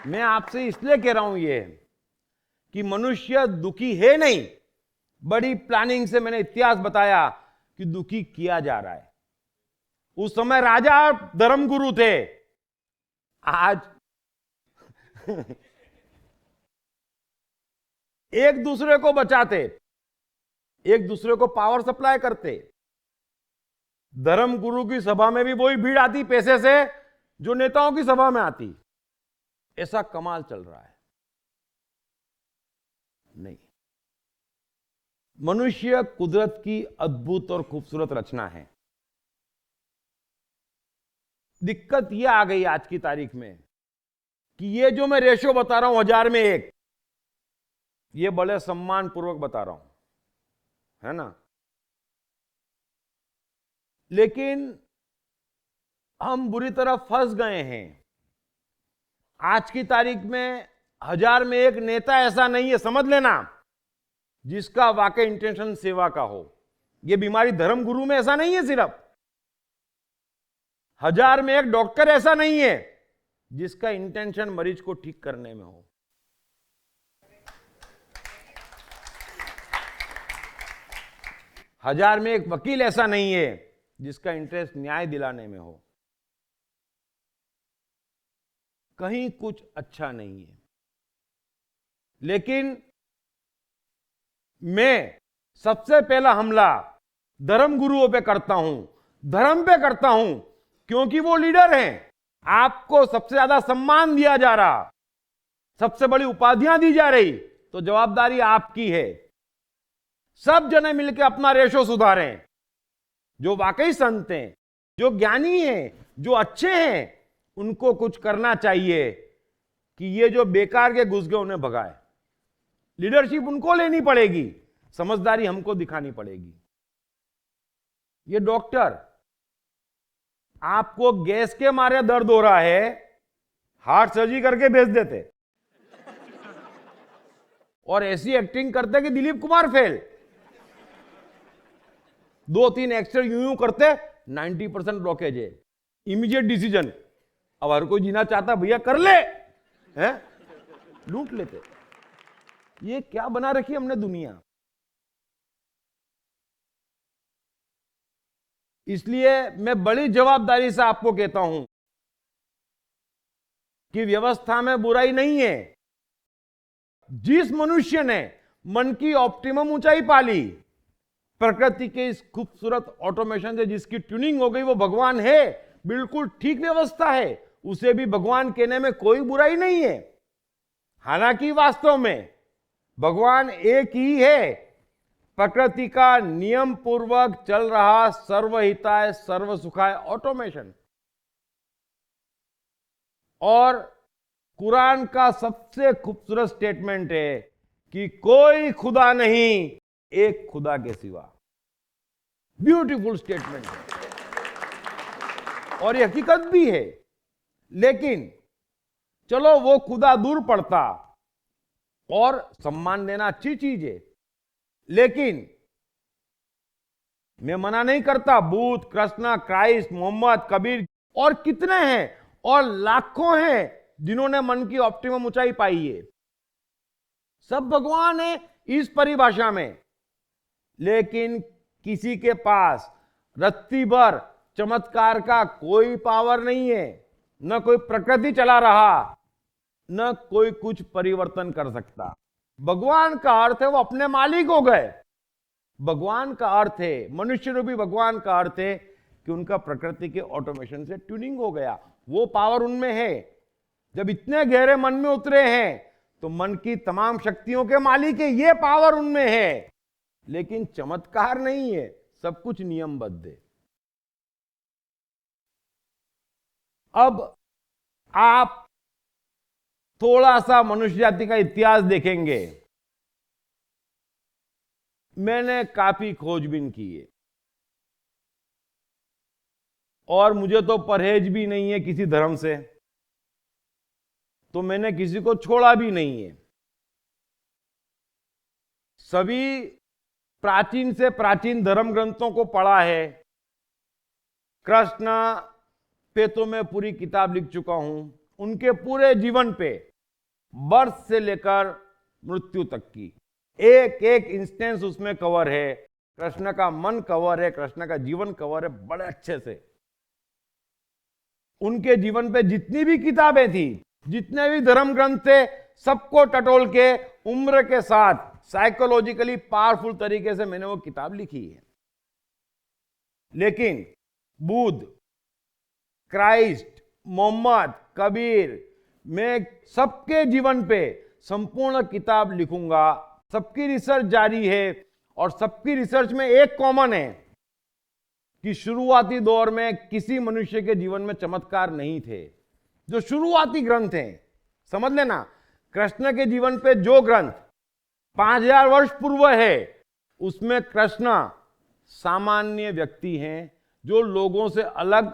मैं आपसे इसलिए कह रहा हूं ये कि मनुष्य दुखी है नहीं, बड़ी प्लानिंग से मैंने इतिहास बताया कि दुखी किया जा रहा है। उस समय राजा धर्मगुरु थे, आज एक दूसरे को बचाते, एक दूसरे को पावर सप्लाई करते। धर्मगुरु की सभा में भी वही भीड़ आती पैसे से जो नेताओं की सभा में आती। ऐसा कमाल चल रहा है। नहीं, मनुष्य कुदरत की अद्भुत और खूबसूरत रचना है। दिक्कत यह आ गई आज की तारीख में कि ये जो मैं रेशो बता रहा हूं 1000 में 1, ये बड़े सम्मान पूर्वक बता रहा हूं, है ना, लेकिन हम बुरी तरह फंस गए हैं। आज की तारीख में 1000 में 1 नेता ऐसा नहीं है, समझ लेना, जिसका वाकई इंटेंशन सेवा का हो। यह बीमारी धर्मगुरु में ऐसा नहीं है। सिर्फ 1000 में 1 डॉक्टर ऐसा नहीं है जिसका इंटेंशन मरीज को ठीक करने में हो। 1000 में 1 वकील ऐसा नहीं है जिसका इंटरेस्ट न्याय दिलाने में हो। कहीं कुछ अच्छा नहीं है। लेकिन मैं सबसे पहला हमला धर्मगुरुओं पे करता हूं, धर्म पे करता हूं, क्योंकि वो लीडर हैं। आपको सबसे ज्यादा सम्मान दिया जा रहा, सबसे बड़ी उपाधियां दी जा रही, तो जवाबदारी आपकी है। सब जने मिलकर अपना रेशो सुधारें। जो वाकई संत हैं, जो ज्ञानी हैं, जो अच्छे हैं, उनको कुछ करना चाहिए कि ये जो बेकार के घुस गए उन्हें भगाए। लीडरशिप उनको लेनी पड़ेगी, समझदारी हमको दिखानी पड़ेगी। ये डॉक्टर आपको गैस के मारे दर्द हो रहा है, हार्ट सर्जरी करके भेज देते और ऐसी एक्टिंग करते कि दिलीप कुमार फेल। 2-3 एक्सरे यूं करते, 90% ब्लॉकेज है, इमीडिएट डिसीजन। अब हर कोई जीना चाहता, भैया कर ले, हैं? लूट लेते। ये क्या बना रखी हमने दुनिया। इसलिए मैं बड़ी जवाबदारी से आपको कहता हूं कि व्यवस्था में बुराई नहीं है। जिस मनुष्य ने मन की ऑप्टिमम ऊंचाई पाली, प्रकृति के इस खूबसूरत ऑटोमेशन से जिसकी ट्यूनिंग हो गई, वो भगवान है। बिल्कुल ठीक व्यवस्था है, उसे भी भगवान कहने में कोई बुराई नहीं है। हालांकि वास्तव में भगवान एक ही है। प्रकृति का नियम पूर्वक चल रहा सर्वहिताय सर्व सुखाय ऑटोमेशन। और कुरान का सबसे खूबसूरत स्टेटमेंट है कि कोई खुदा नहीं एक खुदा के सिवा। ब्यूटीफुल स्टेटमेंट है और ये हकीकत भी है। लेकिन चलो वो खुदा दूर पड़ता, और सम्मान देना अच्छी चीज है, लेकिन मैं मना नहीं करता। बुद्ध, कृष्ण, क्राइस्ट, मोहम्मद, कबीर और कितने हैं, और लाखों हैं जिन्होंने मन की ऑप्टिमम ऊंचाई पाई है। सब भगवान है इस परिभाषा में। लेकिन किसी के पास रत्ती भर चमत्कार का कोई पावर नहीं है, न कोई प्रकृति चला रहा, न कोई कुछ परिवर्तन कर सकता। भगवान का अर्थ है वो अपने मालिक हो गए। भगवान का अर्थ है, मनुष्य रूपी भगवान का अर्थ है कि उनका प्रकृति के ऑटोमेशन से ट्यूनिंग हो गया। वो पावर उनमें है। जब इतने गहरे मन में उतरे हैं तो मन की तमाम शक्तियों के मालिक है, ये पावर उनमें है। लेकिन चमत्कार नहीं है, सब कुछ नियमबद्ध है। अब आप थोड़ा सा मनुष्य जाति का इतिहास देखेंगे। मैंने काफी खोजबीन की है और मुझे तो परहेज भी नहीं है किसी धर्म से, तो मैंने किसी को छोड़ा भी नहीं है। सभी प्राचीन से प्राचीन धर्म ग्रंथों को पढ़ा है। कृष्ण पे तो मैं पूरी किताब लिख चुका हूं, उनके पूरे जीवन पे, बर्थ से लेकर मृत्यु तक की एक एक इंस्टेंस उसमें कवर है। कृष्ण का मन कवर है, कृष्ण का जीवन कवर है बड़े अच्छे से। उनके जीवन पे जितनी भी किताबें थी, जितने भी धर्म ग्रंथ थे, सबको टटोल के उम्र के साथ साइकोलॉजिकली पावरफुल तरीके से मैंने वो किताब लिखी है। लेकिन बुद्ध, क्राइस्ट, मोहम्मद, कबीर, मैं सबके जीवन पे संपूर्ण किताब लिखूंगा। सबकी रिसर्च जारी है और सबकी रिसर्च में एक कॉमन है कि शुरुआती दौर में किसी मनुष्य के जीवन में चमत्कार नहीं थे। जो शुरुआती ग्रंथ हैं, समझ लेना, कृष्ण के जीवन पे जो ग्रंथ 5000 वर्ष पूर्व है, उसमें कृष्ण सामान्य व्यक्ति हैं जो लोगों से अलग,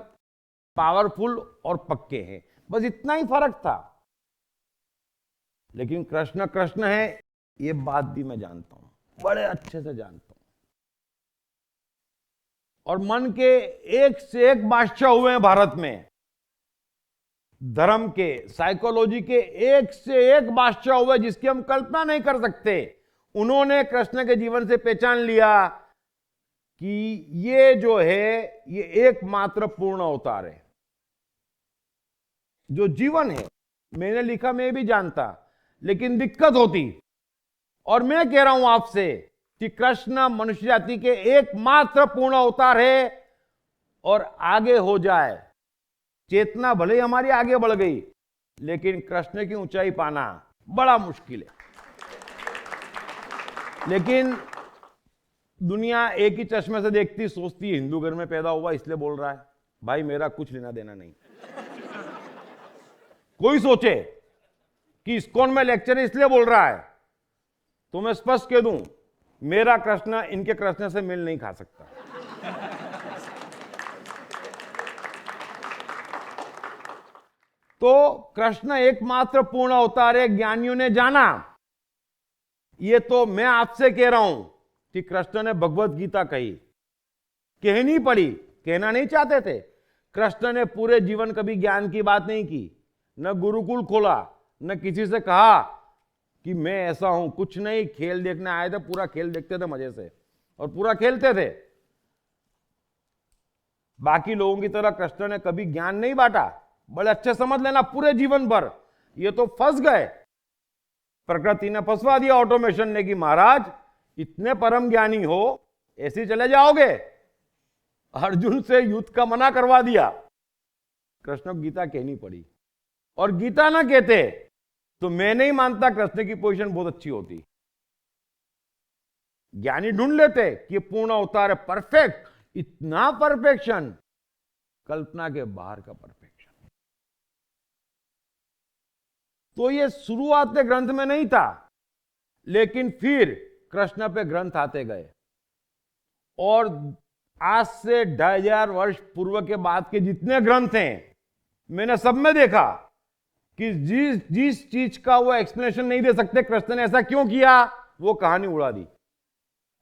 पावरफुल और पक्के हैं। बस इतना ही फर्क था। लेकिन कृष्ण कृष्ण है, ये बात भी मैं जानता हूं, बड़े अच्छे से जानता हूं। और मन के एक से एक बादशाह हुए हैं भारत में। धर्म के, साइकोलॉजी के एक से एक बादशाह हुए जिसकी हम कल्पना नहीं कर सकते। उन्होंने कृष्ण के जीवन से पहचान लिया कि ये जो है, ये एकमात्र पूर्ण अवतार है। जो जीवन है, मैंने लिखा, मैं भी जानता, लेकिन दिक्कत होती। और मैं कह रहा हूं आपसे कि कृष्ण मनुष्य जाति के एकमात्र पूर्ण अवतार है। और आगे हो जाए, चेतना भले ही हमारी आगे बढ़ गई, लेकिन कृष्ण की ऊंचाई पाना बड़ा मुश्किल है। लेकिन दुनिया एक ही चश्मे से देखती, सोचती हिंदू घर में पैदा हुआ इसलिए बोल रहा है। भाई मेरा कुछ लेना देना नहीं। कोई सोचे कि इस्कॉन में लेक्चर इसलिए बोल रहा है, तो मैं स्पष्ट कह दूं, मेरा कृष्ण इनके कृष्ण से मेल नहीं खा सकता। तो कृष्ण एकमात्र पूर्ण अवतार है, ज्ञानियों ने जाना। ये तो मैं आपसे कह रहा हूं कि कृष्ण ने भगवत गीता कही, कहनी पड़ी, कहना नहीं चाहते थे। कृष्ण ने पूरे जीवन कभी ज्ञान की बात नहीं की, न गुरुकुल खोला, न किसी से कहा कि मैं ऐसा हूं, कुछ नहीं। खेल देखने आए थे, पूरा खेल देखते थे मजे से और पूरा खेलते थे। बाकी लोगों की तरह कृष्ण ने कभी ज्ञान नहीं बांटा। बड़े अच्छे समझ लेना, पूरे जीवन भर ये तो फंस गए। प्रकृति ने फंसवा दिया ऑटोमेशन ने कि महाराज इतने परम ज्ञानी हो, ऐसे चले जाओगे। अर्जुन से युद्ध का मना करवा दिया। कृष्ण को गीता कहनी पड़ी। और गीता ना कहते तो मैं नहीं मानता कृष्ण की पोजीशन बहुत अच्छी होती। ज्ञानी ढूंढ लेते कि ये पूर्ण अवतार है, परफेक्ट, इतना परफेक्शन, कल्पना के बाहर का परफेक्शन। तो ये शुरुआत के ग्रंथ में नहीं था, लेकिन फिर कृष्ण पे ग्रंथ आते गए। और आज से 2500 वर्ष पूर्व के बाद के जितने ग्रंथ हैं, मैंने सब में देखा कि जिस चीज का वो एक्सप्लेनेशन नहीं दे सकते, कृष्ण ने ऐसा क्यों किया, वो कहानी उड़ा दी।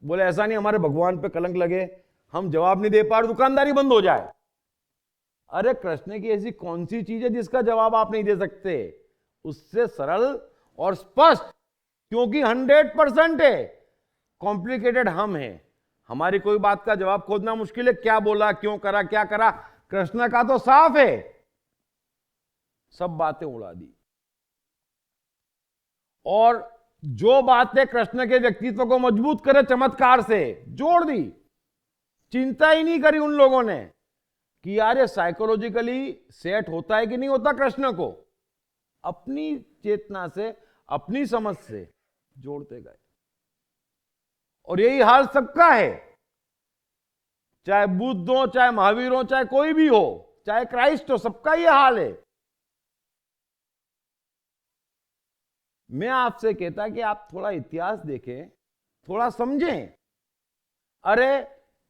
बोले ऐसा नहीं, हमारे भगवान पे कलंक लगे, हम जवाब नहीं दे पा रहे, दुकानदारी बंद हो जाए। अरे कृष्ण की ऐसी कौन सी चीज है जिसका जवाब आप नहीं दे सकते? उससे सरल और स्पष्ट, क्योंकि 100% है। कॉम्प्लिकेटेड हम हैं। हमारी कोई बात का जवाब खोजना मुश्किल है, क्या बोला, क्यों करा, क्या करा। कृष्ण का तो साफ है, सब बातें उड़ा दी। और जो बातें कृष्ण के व्यक्तित्व को मजबूत करे चमत्कार से जोड़ दी। चिंता ही नहीं करी उन लोगों ने कि यार ये साइकोलॉजिकली सेट होता है कि नहीं होता कृष्ण को। अपनी चेतना से, अपनी समझ से जोड़ते गए। और यही हाल सबका है, चाहे बुद्ध हो, चाहे महावीर हो, चाहे कोई भी हो, चाहे क्राइस्ट हो, सबका ये हाल है। मैं आपसे कहता कि आप थोड़ा इतिहास देखें, थोड़ा समझें। अरे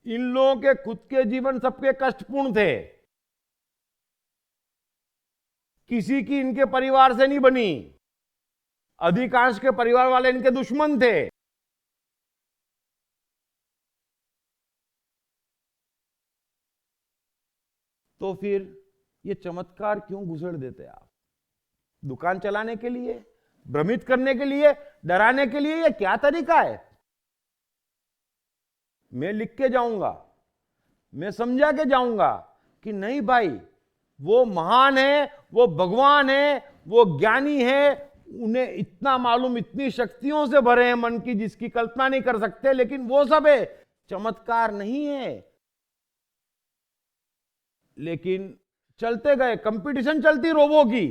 इन लोगों के खुद के जीवन सबके कष्टपूर्ण थे, किसी की इनके परिवार से नहीं बनी, अधिकांश के परिवार वाले इनके दुश्मन थे। तो फिर ये चमत्कार क्यों घुसेड़ देते आप? दुकान चलाने के लिए, भ्रमित करने के लिए, डराने के लिए? ये क्या तरीका है? मैं लिख के जाऊंगा, मैं समझा के जाऊंगा कि नहीं भाई, वो महान है, वो भगवान है, वो ज्ञानी है, उन्हें इतना मालूम, इतनी शक्तियों से भरे हैं मन की जिसकी कल्पना नहीं कर सकते, लेकिन वो सब है, चमत्कार नहीं है। लेकिन चलते गए, कंपटीशन चलती रोबो की,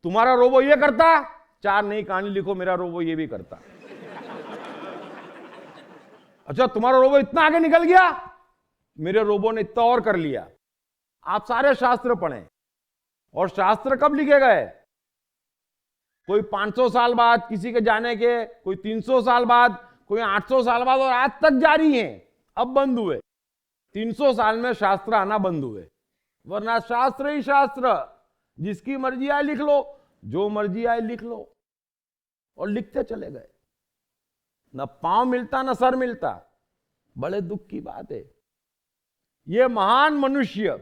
तुम्हारा रोबो ये करता, 4 नई कहानी लिखो, मेरा रोबो ये भी करता। अच्छा तुम्हारा रोबो इतना आगे निकल गया, मेरे रोबो ने इतना और कर लिया। आप सारे शास्त्र पढ़ें, और शास्त्र कब लिखे गए? कोई 500 साल बाद किसी के जाने के, कोई 300 साल बाद, कोई 800 साल बाद, और आज तक जारी हैं। अब बंद हुए, 300 साल में शास्त्र आना बंद हुए, वरना शास्त्र ही शास्त्र, जिसकी मर्जी आए लिख लो, जो मर्जी आए लिख लो, और लिखते चले गए। न पांव मिलता न सर मिलता। बड़े दुख की बात है। ये महान मनुष्य,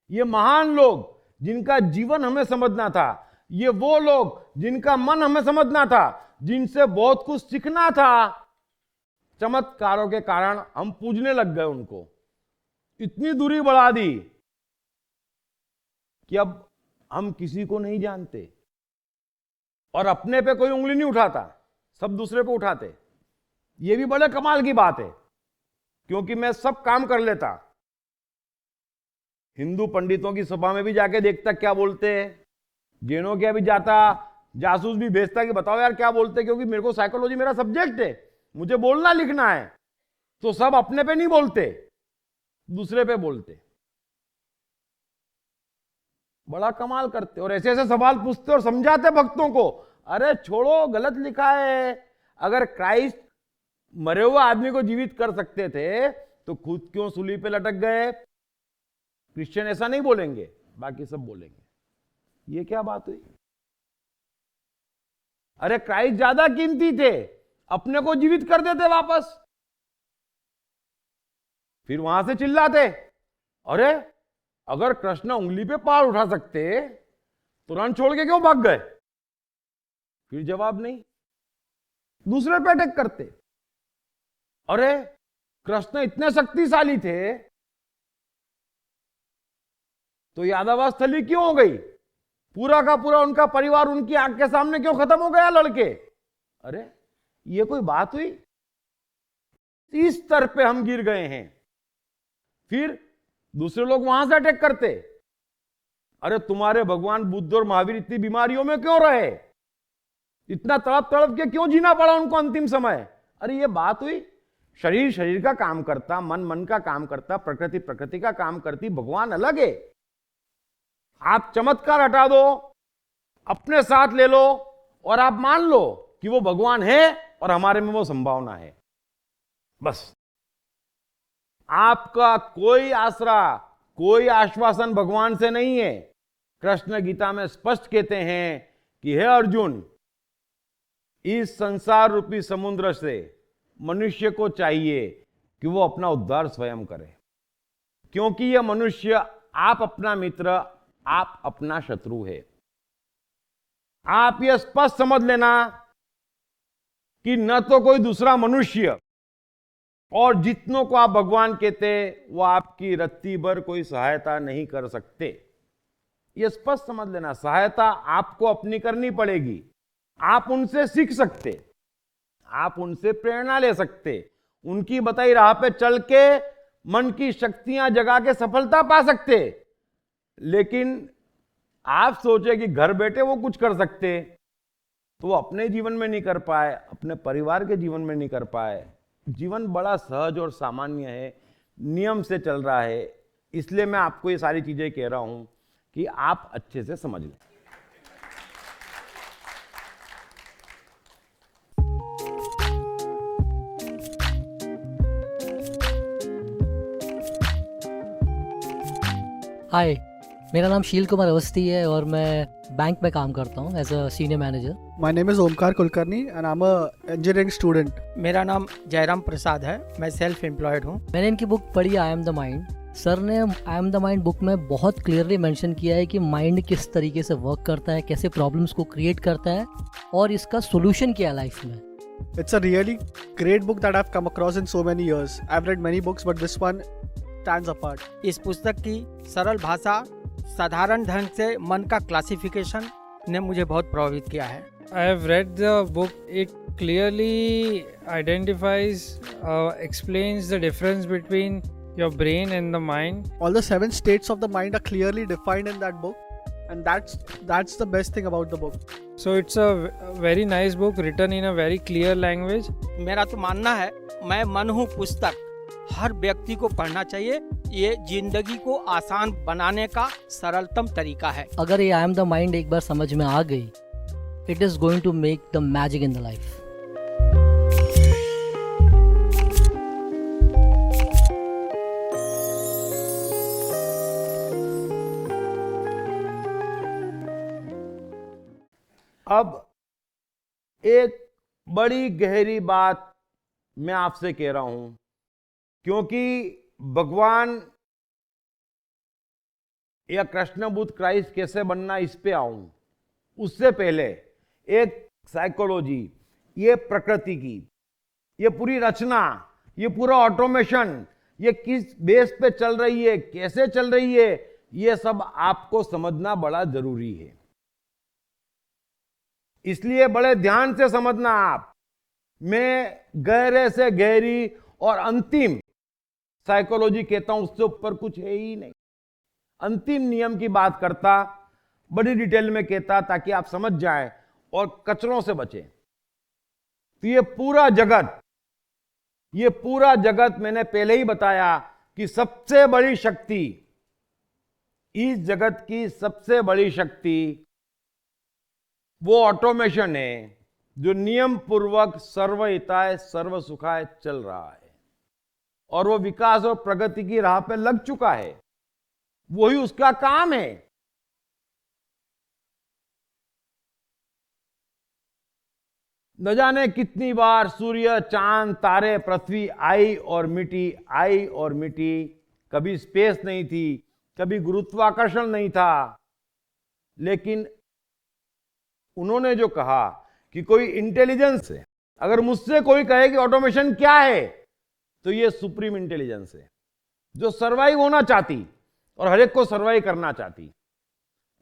ये महान लोग जिनका जीवन हमें समझना था, ये वो लोग जिनका मन हमें समझना था, जिनसे बहुत कुछ सीखना था, चमत्कारों के कारण हम पूजने लग गए उनको। इतनी दूरी बढ़ा दी कि अब हम किसी को नहीं जानते, और अपने पे कोई उंगली नहीं उठाता, सब दूसरे पे उठाते। ये भी बड़े कमाल की बात है, क्योंकि मैं सब काम कर लेता। हिंदू पंडितों की सभा में भी जाके देखता क्या बोलते हैं, जैनों के भी जाता, जासूस भी भेजता कि बताओ यार क्या बोलते, क्योंकि मेरे को साइकोलॉजी मेरा सब्जेक्ट है, मुझे बोलना लिखना है। तो सब अपने पे नहीं बोलते, दूसरे पे बोलते। बड़ा कमाल करते, और ऐसे ऐसे सवाल पूछते और समझाते भक्तों को। अरे छोड़ो, गलत लिखा है। अगर क्राइस्ट मरे हुए आदमी को जीवित कर सकते थे तो खुद क्यों सूली पे लटक गए? क्रिश्चियन ऐसा नहीं बोलेंगे, बाकी सब बोलेंगे। ये क्या बात हुई? अरे क्राइस्ट ज्यादा कीमती थे, अपने को जीवित कर देते वापस। फिर वहां से चिल्लाते, अरे अगर कृष्ण उंगली पे पार उठा सकते तो रन छोड़ के क्यों भाग गए? फिर जवाब नहीं, दूसरे पे अटैक करते। अरे कृष्ण इतने शक्तिशाली थे तो यादव स्थली क्यों हो गई? पूरा का पूरा उनका परिवार उनकी आंख के सामने क्यों खत्म हो गया लड़के? अरे ये कोई बात हुई? इस स्तर पे हम गिर गए हैं। फिर दूसरे लोग वहां से अटैक करते, अरे तुम्हारे भगवान बुद्ध और महावीर इतनी बीमारियों में क्यों रहे? इतना तड़प तड़प के क्यों जीना पड़ा उनको अंतिम समय? अरे ये बात हुई? शरीर शरीर का काम करता, मन मन का काम करता, प्रकृति प्रकृति का काम करती, भगवान अलग है। आप चमत्कार हटा दो, अपने साथ ले लो, और आप मान लो कि वो भगवान है और हमारे में वो संभावना है। बस आपका कोई आसरा, कोई आश्वासन भगवान से नहीं है। कृष्ण गीता में स्पष्ट कहते हैं कि हे अर्जुन, इस संसार रूपी समुद्र से मनुष्य को चाहिए कि वो अपना उद्धार स्वयं करे, क्योंकि यह मनुष्य आप अपना मित्र, आप अपना शत्रु है। आप यह स्पष्ट समझ लेना कि न तो कोई दूसरा मनुष्य और जितनों को आप भगवान कहते वो आपकी रत्ती भर कोई सहायता नहीं कर सकते। ये स्पष्ट समझ लेना, सहायता आपको अपनी करनी पड़ेगी। आप उनसे सीख सकते, आप उनसे प्रेरणा ले सकते, उनकी बताई राह पे चल के मन की शक्तियां जगा के सफलता पा सकते। लेकिन आप सोचे कि घर बैठे वो कुछ कर सकते, तो वो अपने जीवन में नहीं कर पाए, अपने परिवार के जीवन में नहीं कर पाए। जीवन बड़ा सहज और सामान्य है, नियम से चल रहा है। इसलिए मैं आपको ये सारी चीजें कह रहा हूं कि आप अच्छे से समझ लें। हाय, मेरा नाम शील कुमार अवस्थी है और मैं बैंक में काम करता हूँ as a senior manager. My name is Omkar Kulkarni and I am a engineering student. मेरा नाम जयराम प्रसाद है, मैं सेल्फ एम्प्लॉयड हूँ। मैंने इनकी बुक पढ़ी I am the mind. Sir ने I am the mind book में बहुत क्लियरली मेंशन किया है कि माइंड किस तरीके से वर्क करता है, कैसे प्रॉब्लम्स को क्रिएट करता है और इसका सोल्यूशन क्या है लाइफ में। It's a really great book that I've come across in so many years. I've read many books, but this one stands apart. इस पुस्तक की सरल भाषा, साधारण ढंग से मन का क्लासिफिकेशन ने मुझे बहुत प्रभावित किया है। I have read the book. It clearly identifies, explains the difference between your brain and the mind. All the 7 states of the mind are clearly defined in that book, and that's the best thing about the book. So it's a very nice book written in a very clear language. मेरा तो मानना है, मैं मन हूँ पुस्तक, हर व्यक्ति को पढ़ना चाहिए। ये जिंदगी को आसान बनाने का सरलतम तरीका है। अगर ये आई एम द माइंड एक बार समझ में आ गई, it is going to make the magic in the life. अब एक बड़ी गहरी बात मैं आपसे कह रहा हूं, क्योंकि भगवान या कृष्ण बुद्ध क्राइस्ट कैसे बनना इस पे आऊं, उससे पहले एक साइकोलॉजी, ये प्रकृति की, ये पूरी रचना, ये पूरा ऑटोमेशन, ये किस बेस पे चल रही है, कैसे चल रही है, ये सब आपको समझना बड़ा जरूरी है। इसलिए बड़े ध्यान से समझना आप। मैं गहरे से गहरी और अंतिम साइकोलॉजी कहता हूं, उससे ऊपर कुछ है ही नहीं। अंतिम नियम की बात करता, बड़ी डिटेल में कहता, ताकि आप समझ जाएं और कचरों से बचें। तो ये पूरा जगत मैंने पहले ही बताया कि सबसे बड़ी शक्ति, इस जगत की सबसे बड़ी शक्ति वो ऑटोमेशन है जो नियम पूर्वक सर्वहिताय सर्व सुखाय चल रहा है, और वो विकास और प्रगति की राह पे लग चुका है। वही उसका काम है। न जाने कितनी बार सूर्य, चांद, तारे, पृथ्वी आई और मिटी। कभी स्पेस नहीं थी, कभी गुरुत्वाकर्षण नहीं था, लेकिन उन्होंने जो कहा कि कोई इंटेलिजेंस है, अगर मुझसे कोई कहे कि ऑटोमेशन क्या है, तो ये सुप्रीम इंटेलिजेंस है जो सर्वाइव होना चाहती और हर एक को सर्वाइव करना चाहती।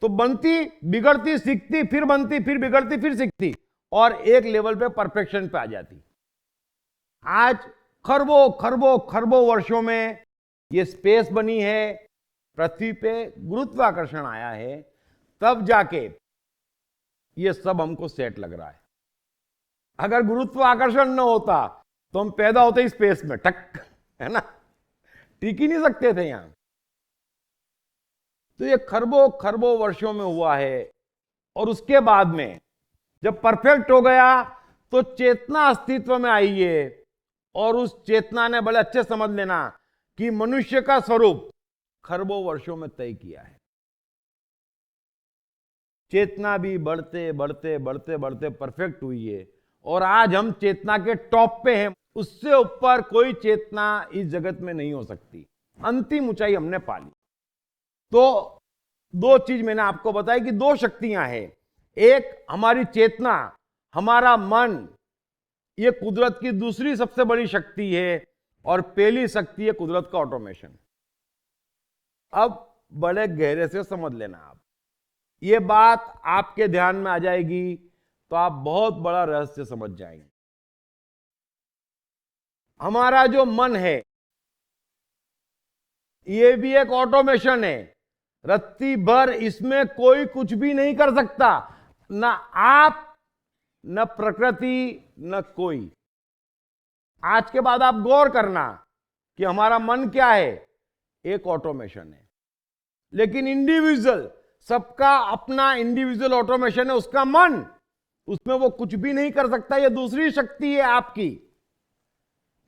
तो बनती, बिगड़ती, सीखती, फिर बनती, फिर बिगड़ती, फिर सीखती, और एक लेवल पे परफेक्शन पे आ जाती। आज खरबों वर्षों में ये स्पेस बनी है, पृथ्वी पे गुरुत्वाकर्षण आया है, तब जाके ये सब हमको सेट लग रहा है। अगर गुरुत्वाकर्षण न होता तो हम पैदा होते ही स्पेस में टक, है ना, टिक ही नहीं सकते थे यहां। तो ये खरबों वर्षों में हुआ है, और उसके बाद में जब परफेक्ट हो गया तो चेतना अस्तित्व में आई है, और उस चेतना ने, बड़े अच्छे समझ लेना, कि मनुष्य का स्वरूप खरबों वर्षों में तय किया है। चेतना भी बढ़ते परफेक्ट हुई है, और आज हम चेतना के टॉप पे हैं। उससे ऊपर कोई चेतना इस जगत में नहीं हो सकती। अंतिम ऊंचाई हमने पा ली। तो दो चीज मैंने आपको बताई कि दो शक्तियां हैं। एक हमारी चेतना, हमारा मन, ये कुदरत की दूसरी सबसे बड़ी शक्ति है, और पहली शक्ति है कुदरत का ऑटोमेशन। अब बड़े गहरे से समझ लेना आप, ये बात आपके ध्यान में आ जाएगी तो आप बहुत बड़ा रहस्य समझ जाएंगे। हमारा जो मन है ये भी एक ऑटोमेशन है। रत्ती भर इसमें कोई कुछ भी नहीं कर सकता, ना आप, न प्रकृति, न कोई। आज के बाद आप गौर करना कि हमारा मन क्या है, एक ऑटोमेशन है। लेकिन इंडिविजुअल, सबका अपना इंडिविजुअल ऑटोमेशन है, उसका मन, उसमें वो कुछ भी नहीं कर सकता। ये दूसरी शक्ति है आपकी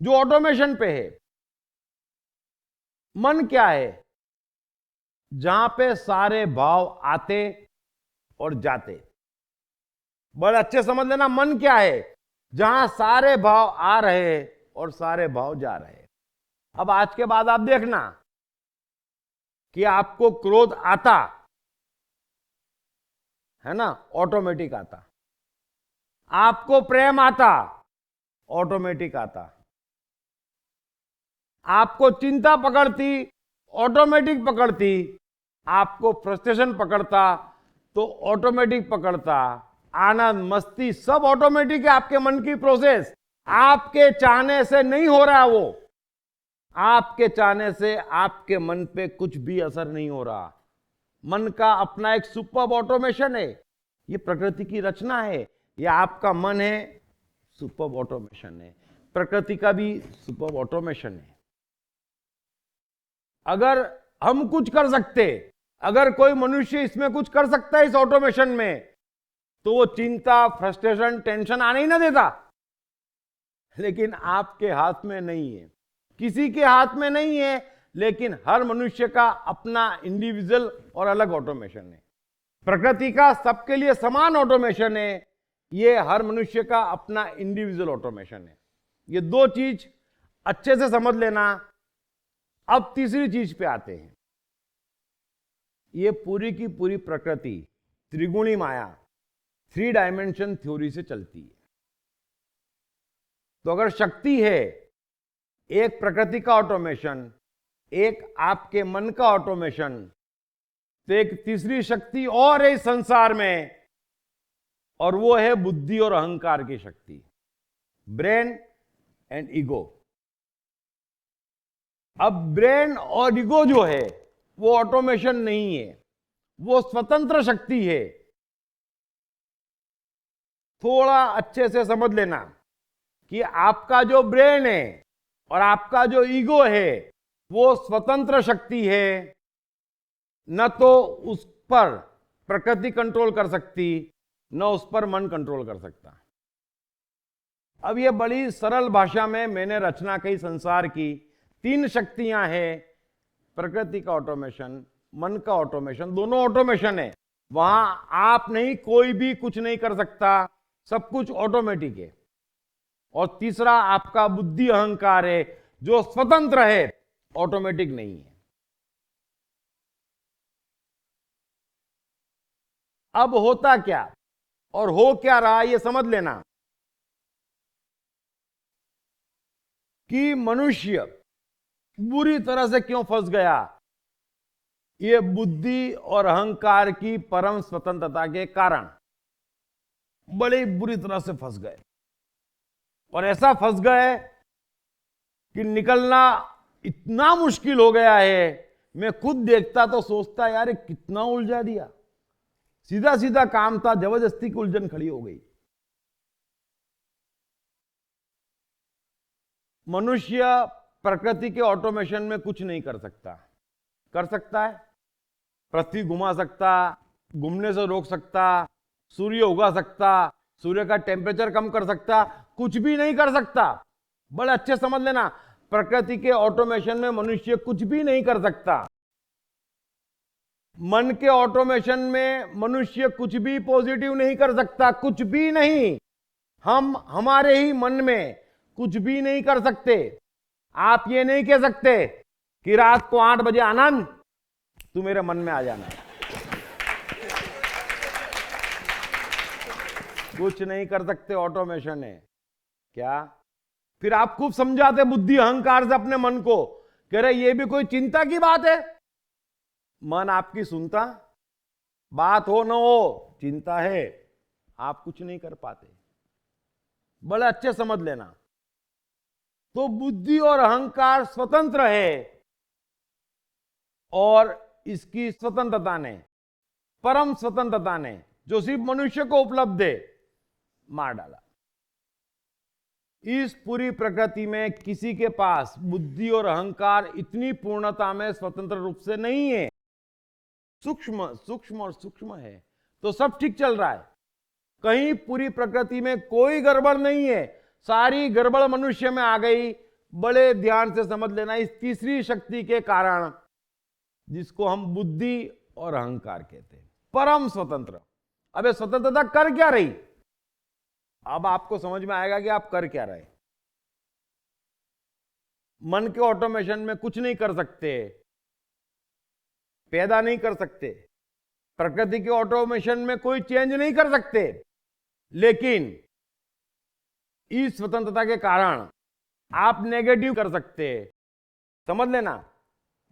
जो ऑटोमेशन पे है। मन क्या है? जहां पे सारे भाव आते और जाते। बड़े अच्छे समझ लेना, मन क्या है? जहां सारे भाव आ रहे और सारे भाव जा रहे। अब आज के बाद आप देखना कि आपको क्रोध आता है ना, ऑटोमेटिक आता। आपको प्रेम आता, ऑटोमेटिक आता। आपको चिंता पकड़ती, ऑटोमेटिक पकड़ती। आपको फ्रस्ट्रेशन पकड़ता तो ऑटोमेटिक पकड़ता। आनंद, मस्ती, सब ऑटोमेटिक है। आपके मन की प्रोसेस आपके चाहने से नहीं हो रहा। वो आपके चाहने से आपके मन पे कुछ भी असर नहीं हो रहा। मन का अपना एक सुपर ऑटोमेशन है। ये प्रकृति की रचना है। ये आपका मन है, सुपर ऑटोमेशन है। प्रकृति का भी सुपर ऑटोमेशन है। अगर हम कुछ कर सकते, अगर कोई मनुष्य इसमें कुछ कर सकता है इस ऑटोमेशन में, तो वो चिंता, फ्रस्ट्रेशन, टेंशन आने ही ना देता। लेकिन आपके हाथ में नहीं है, किसी के हाथ में नहीं है। लेकिन हर मनुष्य का अपना इंडिविजुअल और अलग ऑटोमेशन है। प्रकृति का सबके लिए समान ऑटोमेशन है। ये हर मनुष्य का अपना इंडिविजुअल ऑटोमेशन है। ये दो चीज अच्छे से समझ लेना। अब तीसरी चीज पे आते हैं। ये पूरी की पूरी प्रकृति त्रिगुणी माया, 3 डायमेंशन थ्योरी से चलती है। तो अगर शक्ति है, एक प्रकृति का ऑटोमेशन, एक आपके मन का ऑटोमेशन, तो एक तीसरी शक्ति और है इस संसार में, और वो है बुद्धि और अहंकार की शक्ति, ब्रेन एंड ईगो। अब ब्रेन और ईगो जो है वो ऑटोमेशन नहीं है, वो स्वतंत्र शक्ति है। थोड़ा अच्छे से समझ लेना कि आपका जो ब्रेन है और आपका जो ईगो है वो स्वतंत्र शक्ति है। न तो उस पर प्रकृति कंट्रोल कर सकती, न उस पर मन कंट्रोल कर सकता। अब ये बड़ी सरल भाषा में मैंने रचना कही संसार की। 3 शक्तियां हैं, प्रकृति का ऑटोमेशन, मन का ऑटोमेशन, दोनों ऑटोमेशन है। वहां आप नहीं, कोई भी कुछ नहीं कर सकता, सब कुछ ऑटोमेटिक है। और तीसरा आपका बुद्धि अहंकार है जो स्वतंत्र है, ऑटोमेटिक नहीं है। अब होता क्या और हो क्या रहा ये समझ लेना कि मनुष्य बुरी तरह से क्यों फंस गया। ये बुद्धि और अहंकार की परम स्वतंत्रता के कारण बड़ी बुरी तरह से फंस गए। और ऐसा फंस गए कि निकलना इतना मुश्किल हो गया है। मैं खुद देखता तो सोचता यार कितना उलझा दिया। सीधा सीधा काम था, जबरदस्ती की उलझन खड़ी हो गई। मनुष्य प्रकृति के ऑटोमेशन में कुछ नहीं कर सकता। कर सकता है, पृथ्वी घुमा सकता, घूमने से रोक सकता, सूर्य उगा सकता, सूर्य का टेम्परेचर कम कर सकता, कुछ भी नहीं कर सकता। बड़े अच्छे समझ लेना, प्रकृति के ऑटोमेशन में मनुष्य कुछ भी नहीं कर सकता। मन के ऑटोमेशन में मनुष्य कुछ भी पॉजिटिव नहीं कर सकता, कुछ भी नहीं। हम हमारे ही मन में कुछ भी नहीं कर सकते। आप ये नहीं कह सकते कि रात को 8 बजे आनंद तू मेरे मन में आ जाना। कुछ नहीं कर सकते, ऑटोमेशन है क्या? फिर आप खूब समझाते बुद्धि अहंकार से अपने मन को, कह रहे ये भी कोई चिंता की बात है। मन आपकी सुनता, बात हो न हो चिंता है, आप कुछ नहीं कर पाते। बड़े अच्छे समझ लेना। तो बुद्धि और अहंकार स्वतंत्र है, और इसकी स्वतंत्रता ने, परम स्वतंत्रता ने, जो सिर्फ मनुष्य को उपलब्ध है, मार डाला। इस पूरी प्रकृति में किसी के पास बुद्धि और अहंकार इतनी पूर्णता में स्वतंत्र रूप से नहीं है। सूक्ष्म सूक्ष्म और सूक्ष्म है, तो सब ठीक चल रहा है। कहीं पूरी प्रकृति में कोई गड़बड़ नहीं है, सारी गड़बड़ मनुष्य में आ गई। बड़े ध्यान से समझ लेना, इस तीसरी शक्ति के कारण, जिसको हम बुद्धि और अहंकार कहते हैं, परम स्वतंत्र। अब ये स्वतंत्रता कर क्या रही? अब आपको समझ में आएगा कि आप कर क्या रहे। मन के ऑटोमेशन में कुछ नहीं कर सकते, पैदा नहीं कर सकते, प्रकृति के ऑटोमेशन में कोई चेंज नहीं कर सकते, लेकिन इस स्वतंत्रता के कारण आप नेगेटिव कर सकते हैं। समझ लेना,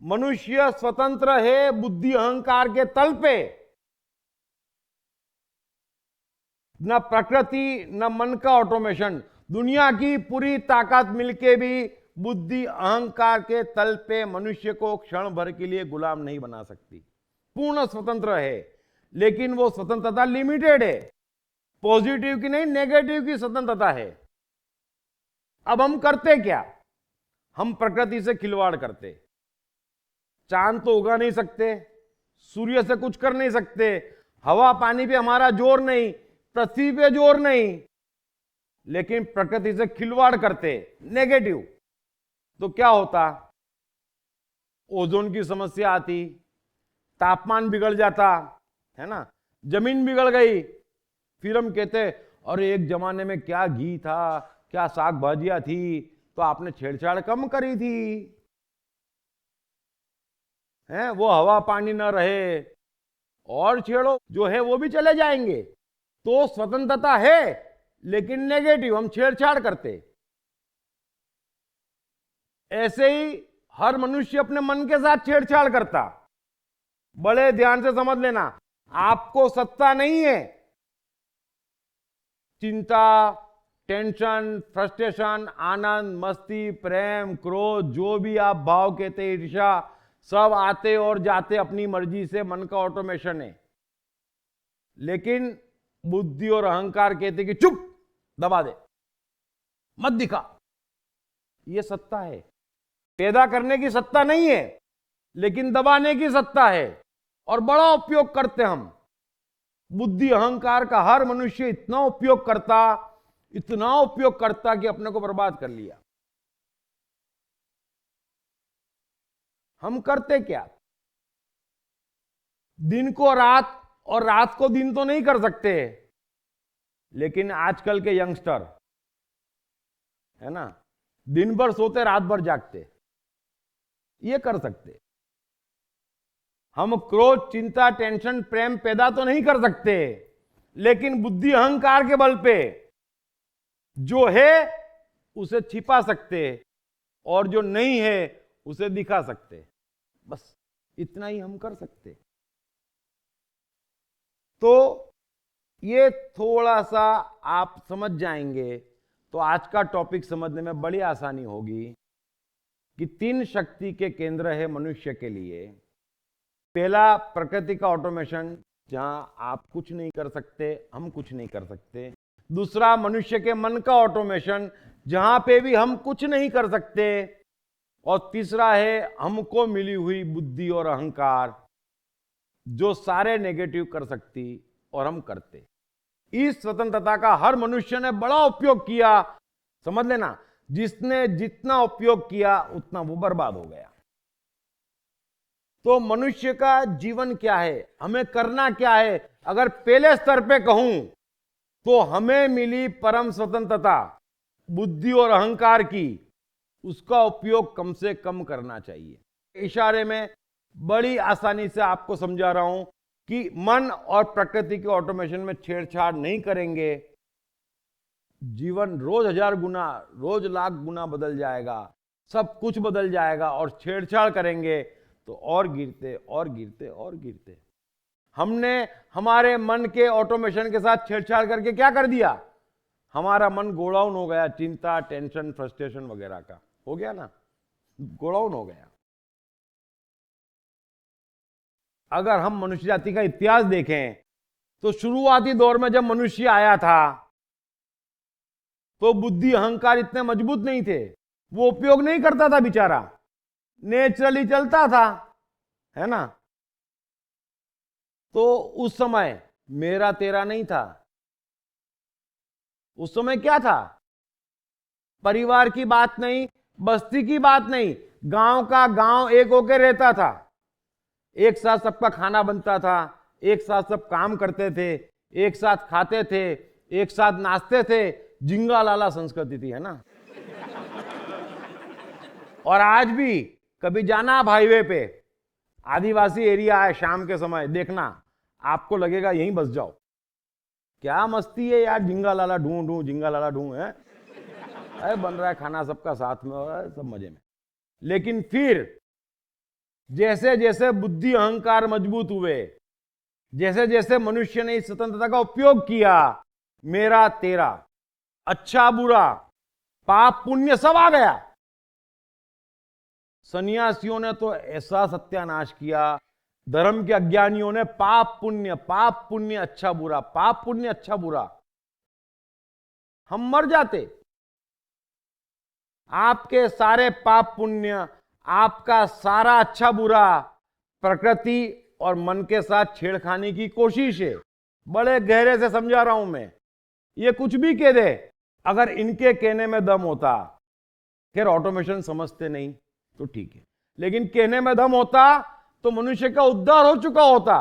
मनुष्य स्वतंत्र है बुद्धि अहंकार के तल पे। न प्रकृति न मन का ऑटोमेशन, दुनिया की पूरी ताकत मिलके भी बुद्धि अहंकार के तल पे मनुष्य को क्षण भर के लिए गुलाम नहीं बना सकती। पूर्ण स्वतंत्र है, लेकिन वो स्वतंत्रता लिमिटेड है। पॉजिटिव की नहीं, नेगेटिव की स्वतंत्रता है। अब हम करते क्या? हम प्रकृति से खिलवाड़ करते। चांद तो उगा नहीं सकते, सूर्य से कुछ कर नहीं सकते, हवा पानी पे हमारा जोर नहीं, पृथ्वी पे जोर नहीं, लेकिन प्रकृति से खिलवाड़ करते, नेगेटिव। तो क्या होता? ओजोन की समस्या आती, तापमान बिगड़ जाता है ना, जमीन बिगड़ गई। फिर हम कहते अरे एक जमाने में क्या घी था, क्या साग भाजियां थी, तो आपने छेड़छाड़ कम करी थी, हैं? वो हवा पानी न रहे, और छेड़ो, जो है वो भी चले जाएंगे। तो स्वतंत्रता है, लेकिन नेगेटिव, हम छेड़छाड़ करते। ऐसे ही हर मनुष्य अपने मन के साथ छेड़छाड़ करता। बड़े ध्यान से समझ लेना, आपको सत्ता नहीं है। चिंता, टेंशन, फ्रस्ट्रेशन, आनंद, मस्ती, प्रेम, क्रोध, जो भी आप भाव कहते, ईर्ष्या, सब आते और जाते अपनी मर्जी से, मन का ऑटोमेशन है। लेकिन बुद्धि और अहंकार कहते कि चुप, दबा दे, मत दिखा। ये सत्ता है। पैदा करने की सत्ता नहीं है, लेकिन दबाने की सत्ता है, और बड़ा उपयोग करते हम। बुद्धि अहंकार का हर मनुष्य इतना उपयोग करता कि अपने को बर्बाद कर लिया। हम करते क्या? दिन को रात और रात को दिन तो नहीं कर सकते, लेकिन आजकल के यंगस्टर है ना, दिन भर सोते रात भर जागते, ये कर सकते। हम क्रोध, चिंता, टेंशन, प्रेम पैदा तो नहीं कर सकते, लेकिन बुद्धि अहंकार के बल पे जो है उसे छिपा सकते, और जो नहीं है उसे दिखा सकते। बस इतना ही हम कर सकते। तो ये थोड़ा सा आप समझ जाएंगे तो आज का टॉपिक समझने में बड़ी आसानी होगी कि 3 शक्ति के केंद्र है मनुष्य के लिए। पहला, प्रकृति का ऑटोमेशन, जहां आप कुछ नहीं कर सकते, हम कुछ नहीं कर सकते। दूसरा, मनुष्य के मन का ऑटोमेशन, जहां पे भी हम कुछ नहीं कर सकते। और तीसरा है हमको मिली हुई बुद्धि और अहंकार, जो सारे नेगेटिव कर सकती और हम करते। इस स्वतंत्रता का हर मनुष्य ने बड़ा उपयोग किया। समझ लेना, जिसने जितना उपयोग किया उतना वो बर्बाद हो गया। तो मनुष्य का जीवन क्या है, हमें करना क्या है? अगर पहले स्तर पे कहूं तो हमें मिली परम स्वतंत्रता बुद्धि और अहंकार की, उसका उपयोग कम से कम करना चाहिए। इशारे में बड़ी आसानी से आपको समझा रहा हूं कि मन और प्रकृति के ऑटोमेशन में छेड़छाड़ नहीं करेंगे। जीवन रोज 1000 गुना, रोज लाख गुना बदल जाएगा, सब कुछ बदल जाएगा, और छेड़छाड़ करेंगे तो और गिरते और गिरते और गिरते। हमने हमारे मन के ऑटोमेशन के साथ छेड़छाड़ करके क्या कर दिया? हमारा मन गोडाउन हो गया, चिंता, टेंशन, फ्रस्ट्रेशन वगैरह का हो गया ना, गोडाउन हो गया। अगर हम मनुष्य जाति का इतिहास देखें तो शुरुआती दौर में जब मनुष्य आया था तो बुद्धि अहंकार इतने मजबूत नहीं थे, वो उपयोग नहीं करता था बेचारा, नेचुरली चलता था, है ना। तो उस समय मेरा तेरा नहीं था। उस समय क्या था? परिवार की बात नहीं, बस्ती की बात नहीं, गांव का गांव एक होकर रहता था, एक साथ सबका खाना बनता था, एक साथ सब काम करते थे, एक साथ खाते थे, एक साथ नाचते थे। जिंगा लाला संस्कृति थी, है ना। और आज भी कभी जाना आप हाईवे पे, आदिवासी एरिया है, शाम के समय देखना, आपको लगेगा यहीं बस जाओ। क्या मस्ती है यार, जिंगा लाला ढूंढ ढूंढ, जिंगा लाला ढूंढ है, अरे बन रहा है खाना सबका साथ में, और सब मजे में। लेकिन फिर जैसे जैसे बुद्धि अहंकार मजबूत हुए, जैसे जैसे मनुष्य ने इस स्वतंत्रता का उपयोग किया, मेरा तेरा, अच्छा बुरा, पाप पुण्य सब आ गया। सन्यासियों ने तो ऐसा सत्यानाश किया, धर्म के अज्ञानियों ने पाप पुण्य अच्छा बुरा, पाप पुण्य अच्छा बुरा। हम मर जाते। आपके सारे पाप पुण्य, आपका सारा अच्छा बुरा प्रकृति और मन के साथ छेड़खानी की कोशिश है। बड़े गहरे से समझा रहा हूं मैं। ये कुछ भी कह दे, अगर इनके कहने में दम होता, खैर ऑटोमेशन समझते नहीं तो ठीक है, लेकिन कहने में दम होता तो मनुष्य का उद्धार हो चुका होता।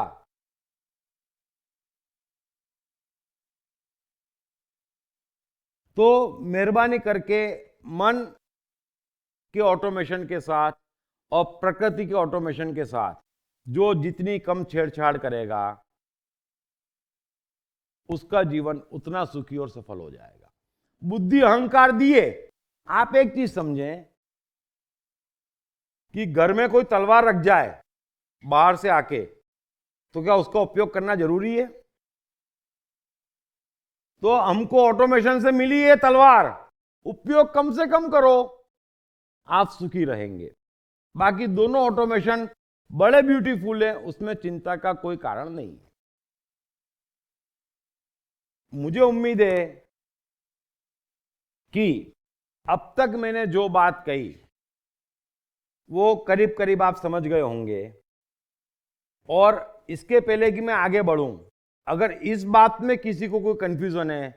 तो मेहरबानी करके मन के ऑटोमेशन के साथ और प्रकृति के ऑटोमेशन के साथ जो जितनी कम छेड़छाड़ करेगा, उसका जीवन उतना सुखी और सफल हो जाएगा। बुद्धि अहंकार दिए। आप एक चीज समझें कि घर में कोई तलवार रख जाए बाहर से आके, तो क्या उसका उपयोग करना जरूरी है? तो हमको ऑटोमेशन से मिली है तलवार, उपयोग कम से कम करो, आप सुखी रहेंगे। बाकी दोनों ऑटोमेशन बड़े ब्यूटीफुल है, उसमें चिंता का कोई कारण नहीं है। मुझे उम्मीद है कि अब तक मैंने जो बात कही वो करीब करीब आप समझ गए होंगे। और इसके पहले कि मैं आगे बढ़ूं, अगर इस बात में किसी को कोई कंफ्यूजन है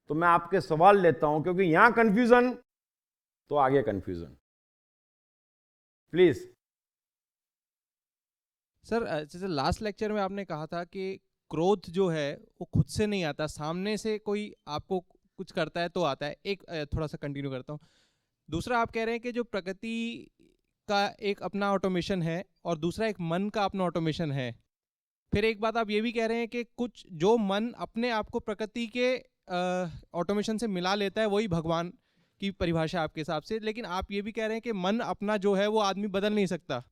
तो मैं आपके सवाल लेता हूं, क्योंकि यहां कंफ्यूजन तो आगे कंफ्यूजन। प्लीज। सर, जैसे लास्ट लेक्चर में आपने कहा था कि क्रोध जो है वो खुद से नहीं आता, सामने से कोई आपको कुछ करता है तो आता है। एक थोड़ा सा कंटिन्यू करता हूँ। दूसरा, आप कह रहे हैं कि जो प्रकृति का एक अपना ऑटोमेशन है और दूसरा एक मन का अपना ऑटोमेशन है। फिर एक बात आप ये भी कह रहे हैं कि कुछ जो मन अपने आप को प्रकृति के ऑटोमेशन से मिला लेता है वही भगवान की परिभाषा आपके हिसाब से, लेकिन आप ये भी कह रहे हैं कि मन अपना जो है वो आदमी बदल नहीं सकता।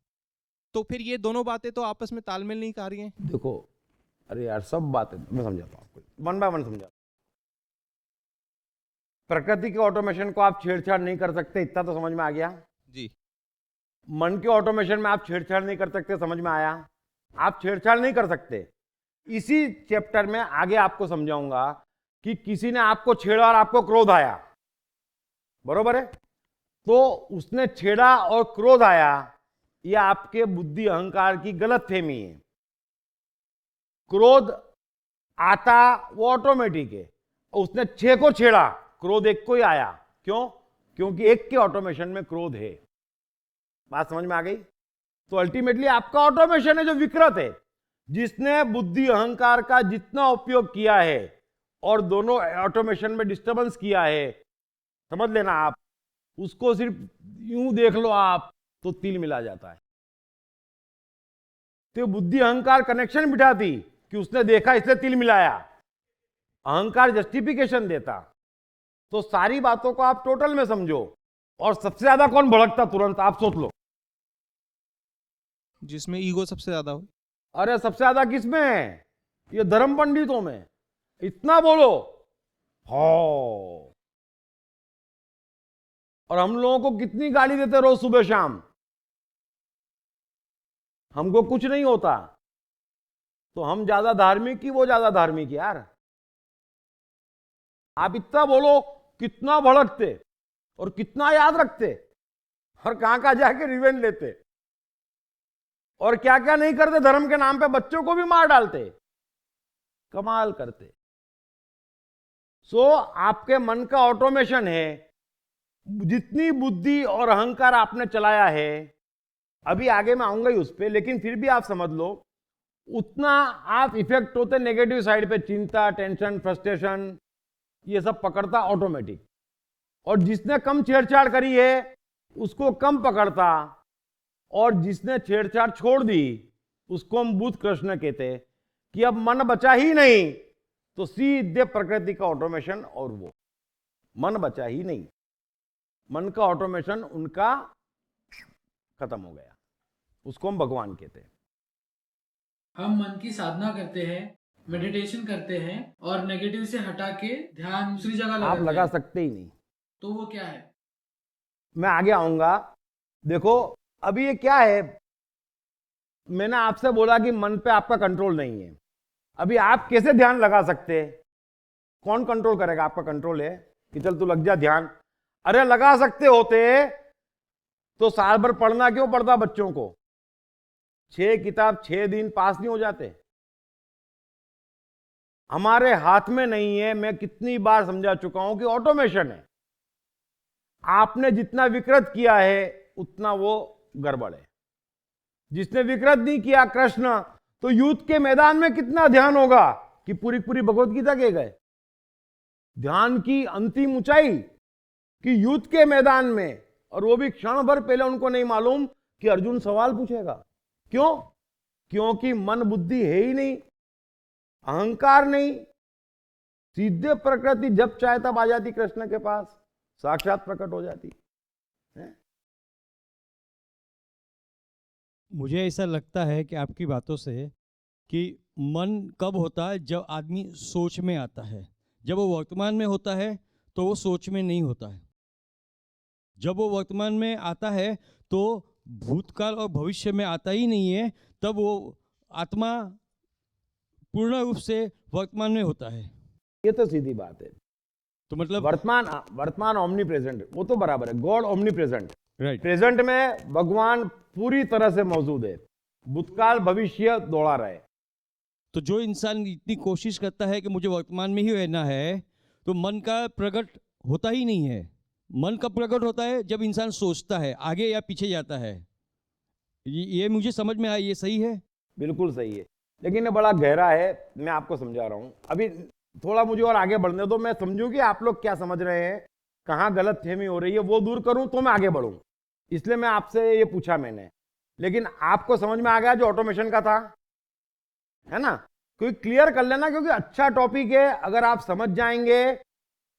तो फिर ये दोनों बातें तो आपस में तालमेल नहीं कर रही हैं। देखो, अरे यार सब बातें मैं समझाता हूँ आपको, वन बाय वन समझाता। प्रकृति के ऑटोमेशन को आप छेड़छाड़ नहीं कर सकते, इतना तो समझ में आ गया जी। मन के ऑटोमेशन में आप छेड़छाड़ नहीं कर सकते, समझ में आया। आप छेड़छाड़ नहीं कर सकते। इसी चैप्टर में आगे आपको समझाऊंगा कि किसी ने आपको छेड़ा और आपको क्रोध आया, बरोबर है? तो उसने छेड़ा और क्रोध आया, यह आपके बुद्धि अहंकार की गलतफहमी है। क्रोध आता वो ऑटोमेटिक है। उसने 6 को छेड़ा, क्रोध 1 को ही आया। क्यों? क्योंकि 1 के ऑटोमेशन में क्रोध है। बात समझ में आ गई? तो अल्टीमेटली आपका ऑटोमेशन है जो विकृत है। जिसने बुद्धि अहंकार का जितना उपयोग किया है और दोनों ऑटोमेशन में डिस्टर्बेंस किया है, समझ लेना आप, उसको सिर्फ यूं देख लो आप तो तिल मिला जाता है। तो बुद्धि अहंकार कनेक्शन बिठाती कि उसने देखा इसलिए तिल मिलाया। अहंकार जस्टिफिकेशन देता तो सारी बातों को आप टोटल में समझो। और सबसे ज्यादा कौन भड़कता तुरंत, आप सोच लो। जिसमें ईगो सबसे ज्यादा हो। अरे सबसे ज्यादा किसमें है? ये धर्म पंडितों में। इतना बोलो हो। और हम लोगों को कितनी गाली देते रोज सुबह शाम, हमको कुछ नहीं होता। तो हम ज्यादा धार्मिक की वो ज्यादा धार्मिक यार। आप इतना बोलो कितना भड़कते और कितना याद रखते और कहां जाके रिवेंज लेते और क्या क्या नहीं करते। धर्म के नाम पे बच्चों को भी मार डालते, कमाल करते। आपके मन का ऑटोमेशन है। जितनी बुद्धि और अहंकार आपने चलाया है, अभी आगे मैं आऊंगा ही उस पर, लेकिन फिर भी आप समझ लो उतना आप इफेक्ट होते नेगेटिव साइड पे। चिंता, टेंशन, फ्रस्ट्रेशन, ये सब पकड़ता ऑटोमेटिक। और जिसने कम छेड़छाड़ करी है उसको कम पकड़ता, और जिसने छेड़छाड़ छोड़ दी उसको हम बुद्ध कृष्ण कहते कि अब मन बचा ही नहीं, तो सीधे प्रकृति का ऑटोमेशन। और वो मन बचा ही नहीं, मन का ऑटोमेशन उनका खत्म हो गया, उसको हम भगवान कहते हैं। हम मन की साधना करते हैं, मेडिटेशन करते हैं और नेगेटिव से हटा के ध्यान दूसरी जगह लगाते हैं। आप लगा सकते ही नहीं। तो वो क्या है? मैं आगे आऊंगा। देखो अभी ये क्या है, मैंने आपसे बोला कि मन पे आपका कंट्रोल नहीं है। अभी आप कैसे ध्यान लगा सकते हैं? कौन कंट्रोल करेगा? आपका कंट्रोल है कि चल तू लग जा ध्यान। अरे लगा सकते होते तो साल भर पढ़ना क्यों पड़ता बच्चों को? 6 किताब 6 दिन पास नहीं हो जाते? हमारे हाथ में नहीं है। मैं कितनी बार समझा चुका हूं कि ऑटोमेशन है। आपने जितना विकृत किया है उतना वो गड़बड़ है। जिसने विकृत नहीं किया कृष्ण, तो युद्ध के मैदान में कितना ध्यान होगा कि पूरी पूरी भगवत गीता कह गए। ध्यान की अंतिम ऊंचाई कि युद्ध के मैदान में, और वो भी क्षण भर पहले उनको नहीं मालूम कि अर्जुन सवाल पूछेगा। क्यों? क्योंकि मन बुद्धि है ही नहीं, अहंकार नहीं। सीधे प्रकृति जब चाहे तब आ जाती कृष्ण के पास, साक्षात प्रकट हो जाती है। मुझे ऐसा लगता है कि आपकी बातों से कि मन कब होता है, जब आदमी सोच में आता है। जब वो वर्तमान में होता है तो वो सोच में नहीं होता है। जब वो वर्तमान में आता है तो भूतकाल और भविष्य में आता ही नहीं है, तब वो आत्मा पूर्ण रूप से वर्तमान में होता है। ये तो सीधी बात है। तो मतलब वर्तमान ओमनी प्रेजेंट, वो तो बराबर है। God omni present, right. Present में भगवान पूरी तरह से मौजूद है, भूतकाल भविष्य दौड़ा रहे। तो जो इंसान इतनी कोशिश करता है कि मुझे वर्तमान में ही रहना है, तो मन का प्रकट होता ही नहीं है। मन का प्रकट होता है जब इंसान सोचता है, आगे या पीछे जाता है। ये मुझे समझ में आया। ये सही है? बिल्कुल सही है, लेकिन ये बड़ा गहरा है। मैं आपको समझा रहा हूं। अभी थोड़ा मुझे और आगे बढ़ने दो, मैं समझूं कि आप लोग क्या समझ रहे हैं, कहाँ गलत फहमी हो रही है, वो दूर करूं तो मैं आगे बढ़ूं। इसलिए मैं आपसे ये पूछा मैंने, लेकिन आपको समझ में आ गया जो ऑटोमेशन का था, है ना? कोई क्लियर कर लेना, क्योंकि अच्छा टॉपिक है। अगर आप समझ जाएंगे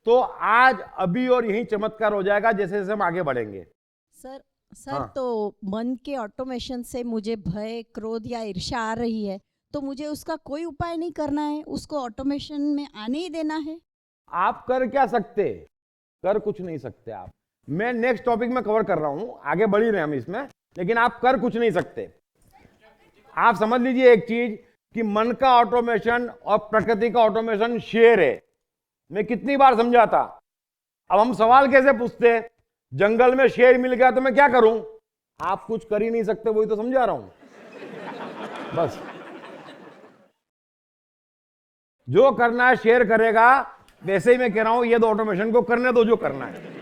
तो आज अभी और यही चमत्कार हो जाएगा जैसे जैसे हम आगे बढ़ेंगे। सर हाँ। तो मन के ऑटोमेशन से मुझे भय, क्रोध या ईर्ष्या आ रही है, तो मुझे उसका कोई उपाय नहीं करना है, उसको ऑटोमेशन में आने ही देना है। आप कर क्या सकते? कर कुछ नहीं सकते आप। मैं नेक्स्ट टॉपिक में कवर कर रहा हूं, आगे बढ़ ही रहे हम इसमें, लेकिन आप कर कुछ नहीं सकते। आप समझ लीजिए एक चीज कि मन का ऑटोमेशन और प्रकृति का ऑटोमेशन शेयर है। मैं कितनी बार समझाता। अब हम सवाल कैसे पूछते? जंगल में शेर मिल गया तो मैं क्या करूं? आप कुछ कर ही नहीं सकते, वही तो समझा रहा हूं। बस जो करना है शेयर करेगा। वैसे ही मैं कह रहा हूं, ये दो ऑटोमेशन को करने दो जो करना है।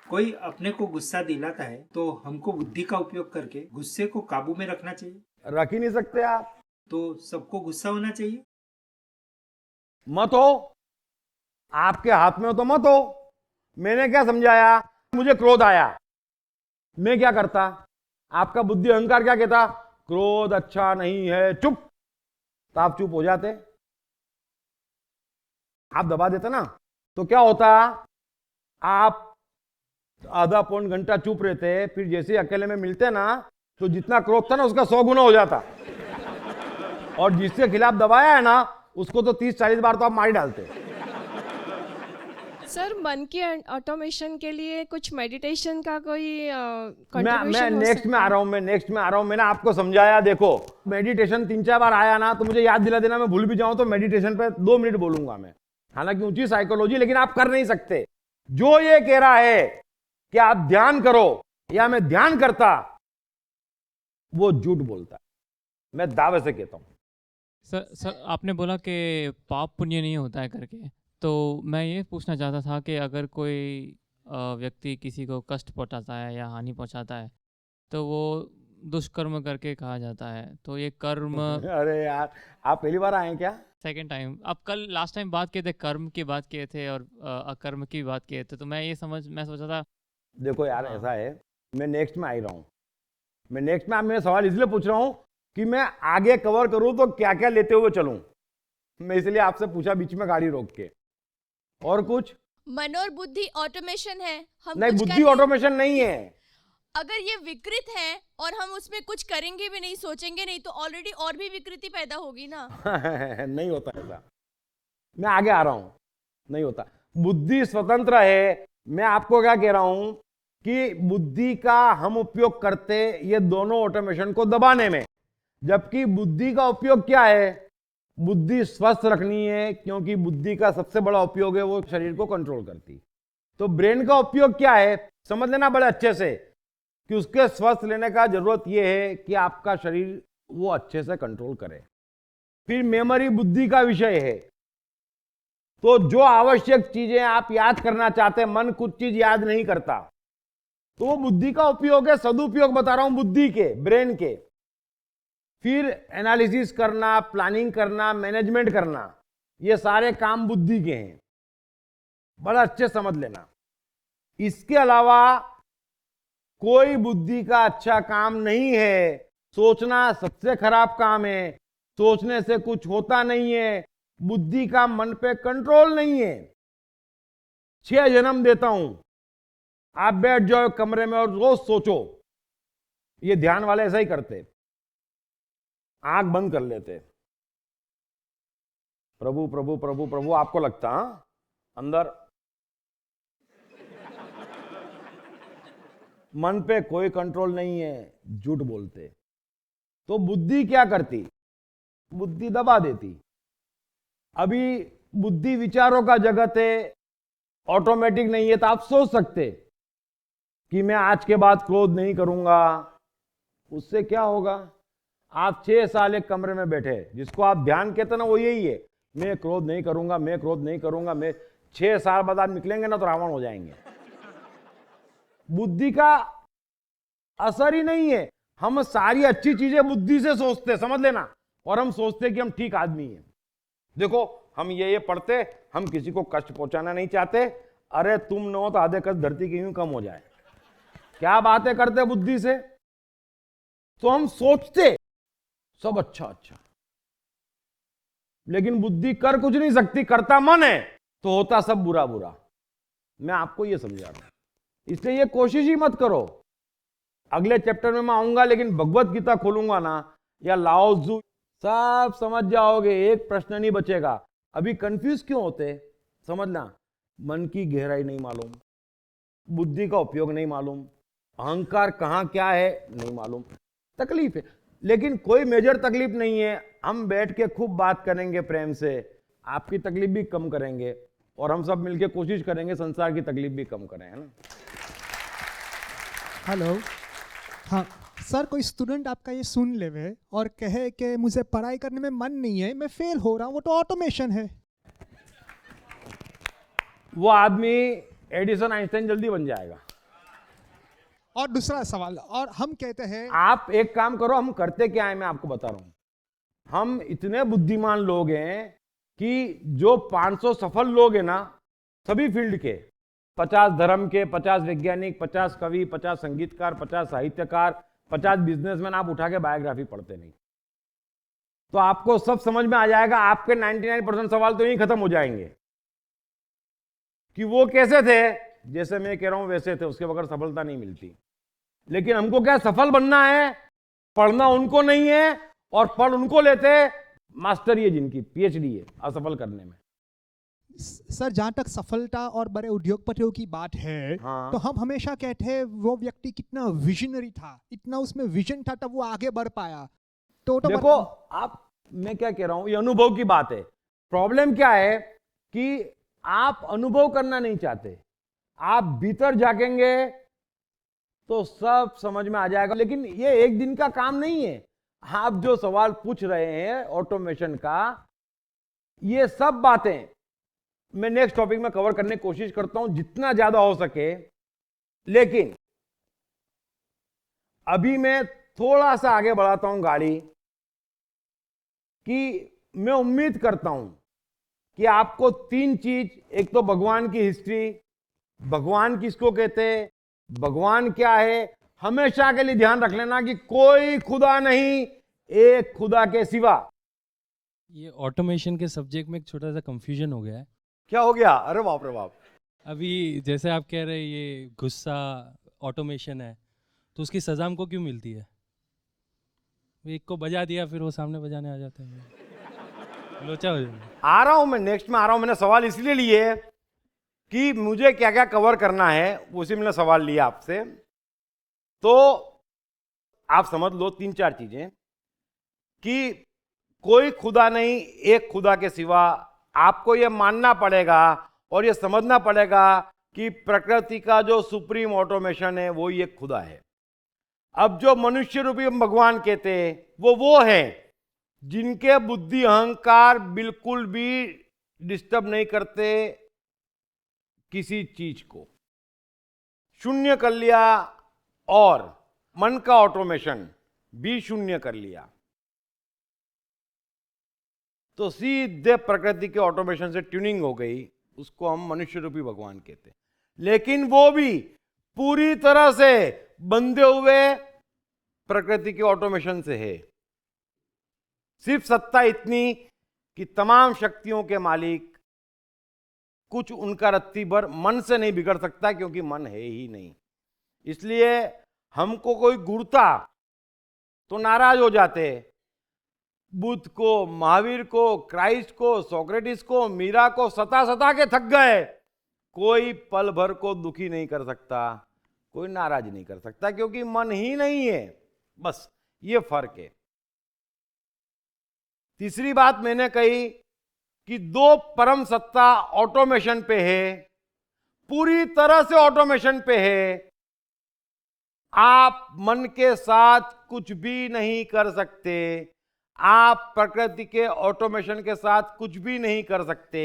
कोई अपने को गुस्सा दिलाता है तो हमको बुद्धि का उपयोग करके गुस्से को काबू में रखना चाहिए। रख ही नहीं सकते आप। तो सबको गुस्सा होना चाहिए? मत हो, आपके हाथ में हो तो मत हो। मैंने क्या समझाया? मुझे क्रोध आया, मैं क्या करता? आपका बुद्धि अहंकार क्या कहता? क्रोध अच्छा नहीं है, चुप। तो आप चुप हो जाते। आप दबा देते ना तो क्या होता, आप आधा पौन घंटा चुप रहते, फिर जैसे अकेले में मिलते ना तो जितना क्रोध था ना उसका 100 गुना हो जाता, और जिसके खिलाफ दबाया है ना उसको तो 30-40 बार तो आप मार ही डालते। सर मन के ऑटोमेशन के लिए कुछ मेडिटेशन का कोई मैं कंट्रीब्यूशन नेक्स्ट में आ रहा हूं, मैंने आपको समझाया। देखो मेडिटेशन 3-4 बार आया ना तो मुझे याद दिला देना, मैं भूल भी जाऊं तो मेडिटेशन पे 2 मिनट बोलूंगा मैं, हालांकि ऊंची साइकोलॉजी, लेकिन आप कर नहीं सकते। जो ये कह रहा है कि आप ध्यान करो या मैं ध्यान करता, वो झूठ बोलता है, मैं दावे से कहता हूं। सर आपने बोला कि पाप पुण्य नहीं होता है करके, तो मैं ये पूछना चाहता था कि अगर कोई व्यक्ति किसी को कष्ट पहुंचाता है या हानि पहुंचाता है तो वो दुष्कर्म करके कहा जाता है, तो ये कर्म अरे यार आप पहली बार आए हैं क्या? Second time. अब कल लास्ट टाइम बात किए थे, कर्म की बात किए थे और अकर्म की बात किए थे, तो मैं सोचा था। देखो यार ऐसा है, मैं नेक्स्ट में आ ही रहा हूँ, मैं नेक्स्ट में, आप मेरे सवाल इसलिए पूछ रहा हूँ कि मैं आगे कवर करूँ तो क्या क्या लेते हुए चलूँ, मैं इसलिए आपसे पूछा बीच में गाड़ी रोक के। और कुछ? मन और बुद्धि ऑटोमेशन है, हम नहीं, बुद्धि ऑटोमेशन नहीं है। अगर ये विकृत है और हम उसमें कुछ करेंगे भी नहीं, सोचेंगे नहीं, तो ऑलरेडी और भी विकृति पैदा होगी ना। नहीं होता ऐसा, मैं आगे आ रहा हूं, नहीं होता। बुद्धि स्वतंत्र है। मैं आपको क्या कह रहा हूं कि बुद्धि का हम उपयोग करते ये दोनों ऑटोमेशन को दबाने में, जबकि बुद्धि का उपयोग क्या है? बुद्धि स्वस्थ रखनी है, क्योंकि बुद्धि का सबसे बड़ा उपयोग है वो शरीर को कंट्रोल करती। तो ब्रेन का उपयोग क्या है समझ लेना बड़े अच्छे से, कि उसके स्वस्थ लेने का जरूरत यह है कि आपका शरीर वो अच्छे से कंट्रोल करे। फिर मेमोरी बुद्धि का विषय है, तो जो आवश्यक चीजें आप याद करना चाहते हैं, मन कुछ चीज याद नहीं करता, तो वो बुद्धि का उपयोग है, सदुपयोग बता रहा हूं बुद्धि के, ब्रेन के। फिर एनालिसिस करना, प्लानिंग करना, मैनेजमेंट करना, ये सारे काम बुद्धि के हैं, बड़ा अच्छे समझ लेना। इसके अलावा कोई बुद्धि का अच्छा काम नहीं है। सोचना सबसे खराब काम है, सोचने से कुछ होता नहीं है, बुद्धि का मन पे कंट्रोल नहीं है। 6 जन्म देता हूं, आप बैठ जाओ कमरे में और रोज सोचो। ये ध्यान वाले ऐसा ही करते, आंख बंद कर लेते, प्रभु प्रभु प्रभु प्रभु, आपको लगता अंदर मन पे कोई कंट्रोल नहीं है, झूठ बोलते। तो बुद्धि क्या करती? बुद्धि दबा देती। अभी बुद्धि विचारों का जगत है, ऑटोमेटिक नहीं है, तो आप सोच सकते कि मैं आज के बाद क्रोध नहीं करूंगा। उससे क्या होगा? आप 6 साल एक कमरे में बैठे, जिसको आप ध्यान कहते ना वो यही है, मैं क्रोध नहीं करूंगा, मैं क्रोध नहीं करूंगा, मैं 6 साल बाद आप निकलेंगे ना तो रावण हो जाएंगे। बुद्धि का असर ही नहीं है। हम सारी अच्छी चीजें बुद्धि से सोचते, समझ लेना, और हम सोचते कि हम ठीक आदमी हैं। देखो हम ये पढ़ते, हम किसी को कष्ट पहुंचाना नहीं चाहते, अरे तुम न हो तो आधे कष्ट धरती की यूं कम हो जाए। क्या बातें करते बुद्धि से? तो हम सोचते सब अच्छा अच्छा, लेकिन बुद्धि कर कुछ नहीं सकती, करता मन है तो होता सब बुरा बुरा। मैं आपको ये समझा रहा हूं, इसलिए ये कोशिश ही मत करो। अगले चैप्टर में मैं आऊंगा, लेकिन भगवत गीता खोलूंगा ना या लाओ त्सु, सब समझ जाओगे, एक प्रश्न नहीं बचेगा। अभी कंफ्यूज क्यों होते? समझना, मन की गहराई नहीं मालूम, बुद्धि का उपयोग नहीं मालूम, अहंकार कहाँ क्या है नहीं मालूम, तकलीफ है। लेकिन कोई मेजर तकलीफ नहीं है, हम बैठ के खूब बात करेंगे प्रेम से, आपकी तकलीफ भी कम करेंगे, और हम सब मिलके कोशिश करेंगे संसार की तकलीफ भी कम करें, है ना। हेलो, हाँ सर, कोई स्टूडेंट आपका ये सुन लेवे और कहे कि मुझे पढ़ाई करने में मन नहीं है, मैं फेल हो रहा हूँ, वो तो ऑटोमेशन है। वो आदमी एडिसन आइंस्टाइन जल्दी बन जाएगा। और दूसरा सवाल, और हम कहते हैं, आप एक काम करो, हम करते क्या है मैं आपको बता रहा हूं। हम इतने बुद्धिमान लोग हैं कि जो 500 सफल लोग हैं ना, सभी फील्ड के, 50 धर्म के, 50 वैज्ञानिक, 50 कवि, 50 संगीतकार, 50 साहित्यकार, 50 बिजनेसमैन, आप उठा के बायोग्राफी पढ़ते नहीं तो आपको सब समझ में आ जाएगा। आपके 99% सवाल तो यहीं खत्म हो जाएंगे। कि वो कैसे थे, जैसे मैं कह रहा हूं वैसे थे, उसके बगैर सफलता नहीं मिलती। लेकिन हमको क्या सफल बनना है, पढ़ना उनको नहीं है, और पढ़ उनको लेते मास्टर ये जिनकी पीएचडी है असफल करने में। सर जहाँ तक सफलता और बड़े उद्योगपतियों की बात है, तो हम हमेशा कहते हैं वो व्यक्ति कितना विजनरी था, इतना उसमें विजन था तब वो आगे बढ़ पाया। तो देखो आप, मैं क्या कह रहा हूं, ये अनुभव की बात है। प्रॉब्लम क्या है कि आप अनुभव करना नहीं चाहते, आप भीतर जाकेंगे तो सब समझ में आ जाएगा। लेकिन ये एक दिन का काम नहीं है। आप जो सवाल पूछ रहे हैं ऑटोमेशन का, ये सब बातें मैं नेक्स्ट टॉपिक में कवर करने की कोशिश करता हूं जितना ज्यादा हो सके। लेकिन अभी मैं थोड़ा सा आगे बढ़ाता हूं गाड़ी, कि मैं उम्मीद करता हूं कि आपको तीन चीज, एक तो भगवान की हिस्ट्री, भगवान किसको कहते हैं, भगवान क्या है, हमेशा के लिए ध्यान रख लेना कि कोई खुदा नहीं, एक खुदा के सिवा। ये ऑटोमेशन के सब्जेक्ट में एक छोटा सा कंफ्यूजन हो गया है। क्या हो गया? अरे बाप रे बाप। अभी जैसे आप कह रहे हैं ये गुस्सा ऑटोमेशन है, तो उसकी सजा हमको क्यों मिलती है? एक को बजा दिया फिर वो सामने बजाने आ जाते हैं, लोचा हो जाता है। आ रहा हूं मैं, नेक्स्ट में आ रहा हूं। मैंने सवाल इसलिए लिए कि मुझे क्या क्या कवर करना है, उसी मैंने सवाल लिया आपसे। तो आप समझ लो तीन चार चीजें, कि कोई खुदा नहीं, एक खुदा के सिवा। आपको यह मानना पड़ेगा और यह समझना पड़ेगा कि प्रकृति का जो सुप्रीम ऑटोमेशन है वो ही एक खुदा है। अब जो मनुष्य रूपी भगवान कहते हैं वो है जिनके बुद्धि अहंकार बिल्कुल भी डिस्टर्ब नहीं करते किसी चीज को, शून्य कर लिया, और मन का ऑटोमेशन भी शून्य कर लिया, तो सीधे प्रकृति के ऑटोमेशन से ट्यूनिंग हो गई। उसको हम मनुष्य रूपी भगवान कहते हैं। लेकिन वो भी पूरी तरह से बंधे हुए प्रकृति के ऑटोमेशन से है। सिर्फ सत्ता इतनी कि तमाम शक्तियों के मालिक, कुछ उनका रत्ती भर मन से नहीं बिगड़ सकता, क्योंकि मन है ही नहीं। इसलिए हमको कोई घूरता तो नाराज हो जाते। बुद्ध को, महावीर को, क्राइस्ट को, सोक्रेटिस को, मीरा को सता के थक गए। कोई पल भर को दुखी नहीं कर सकता, कोई नाराज नहीं कर सकता, क्योंकि मन ही नहीं है। बस ये फर्क है। तीसरी बात मैंने कही कि दो परम सत्ता ऑटोमेशन पे है, पूरी तरह से ऑटोमेशन पे है। आप मन के साथ कुछ भी नहीं कर सकते, आप प्रकृति के ऑटोमेशन के साथ कुछ भी नहीं कर सकते।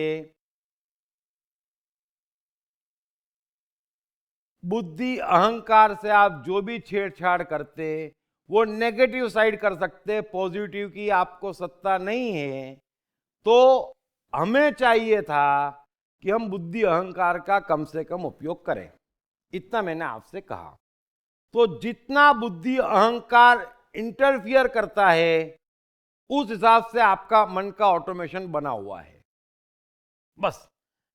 बुद्धि अहंकार से आप जो भी छेड़छाड़ करते वो नेगेटिव साइड कर सकते, पॉजिटिव की आपको सत्ता नहीं है। तो हमें चाहिए था कि हम बुद्धि अहंकार का कम से कम उपयोग करें, इतना मैंने आपसे कहा। तो जितना बुद्धि अहंकार इंटरफियर करता है उस हिसाब से आपका मन का ऑटोमेशन बना हुआ है। बस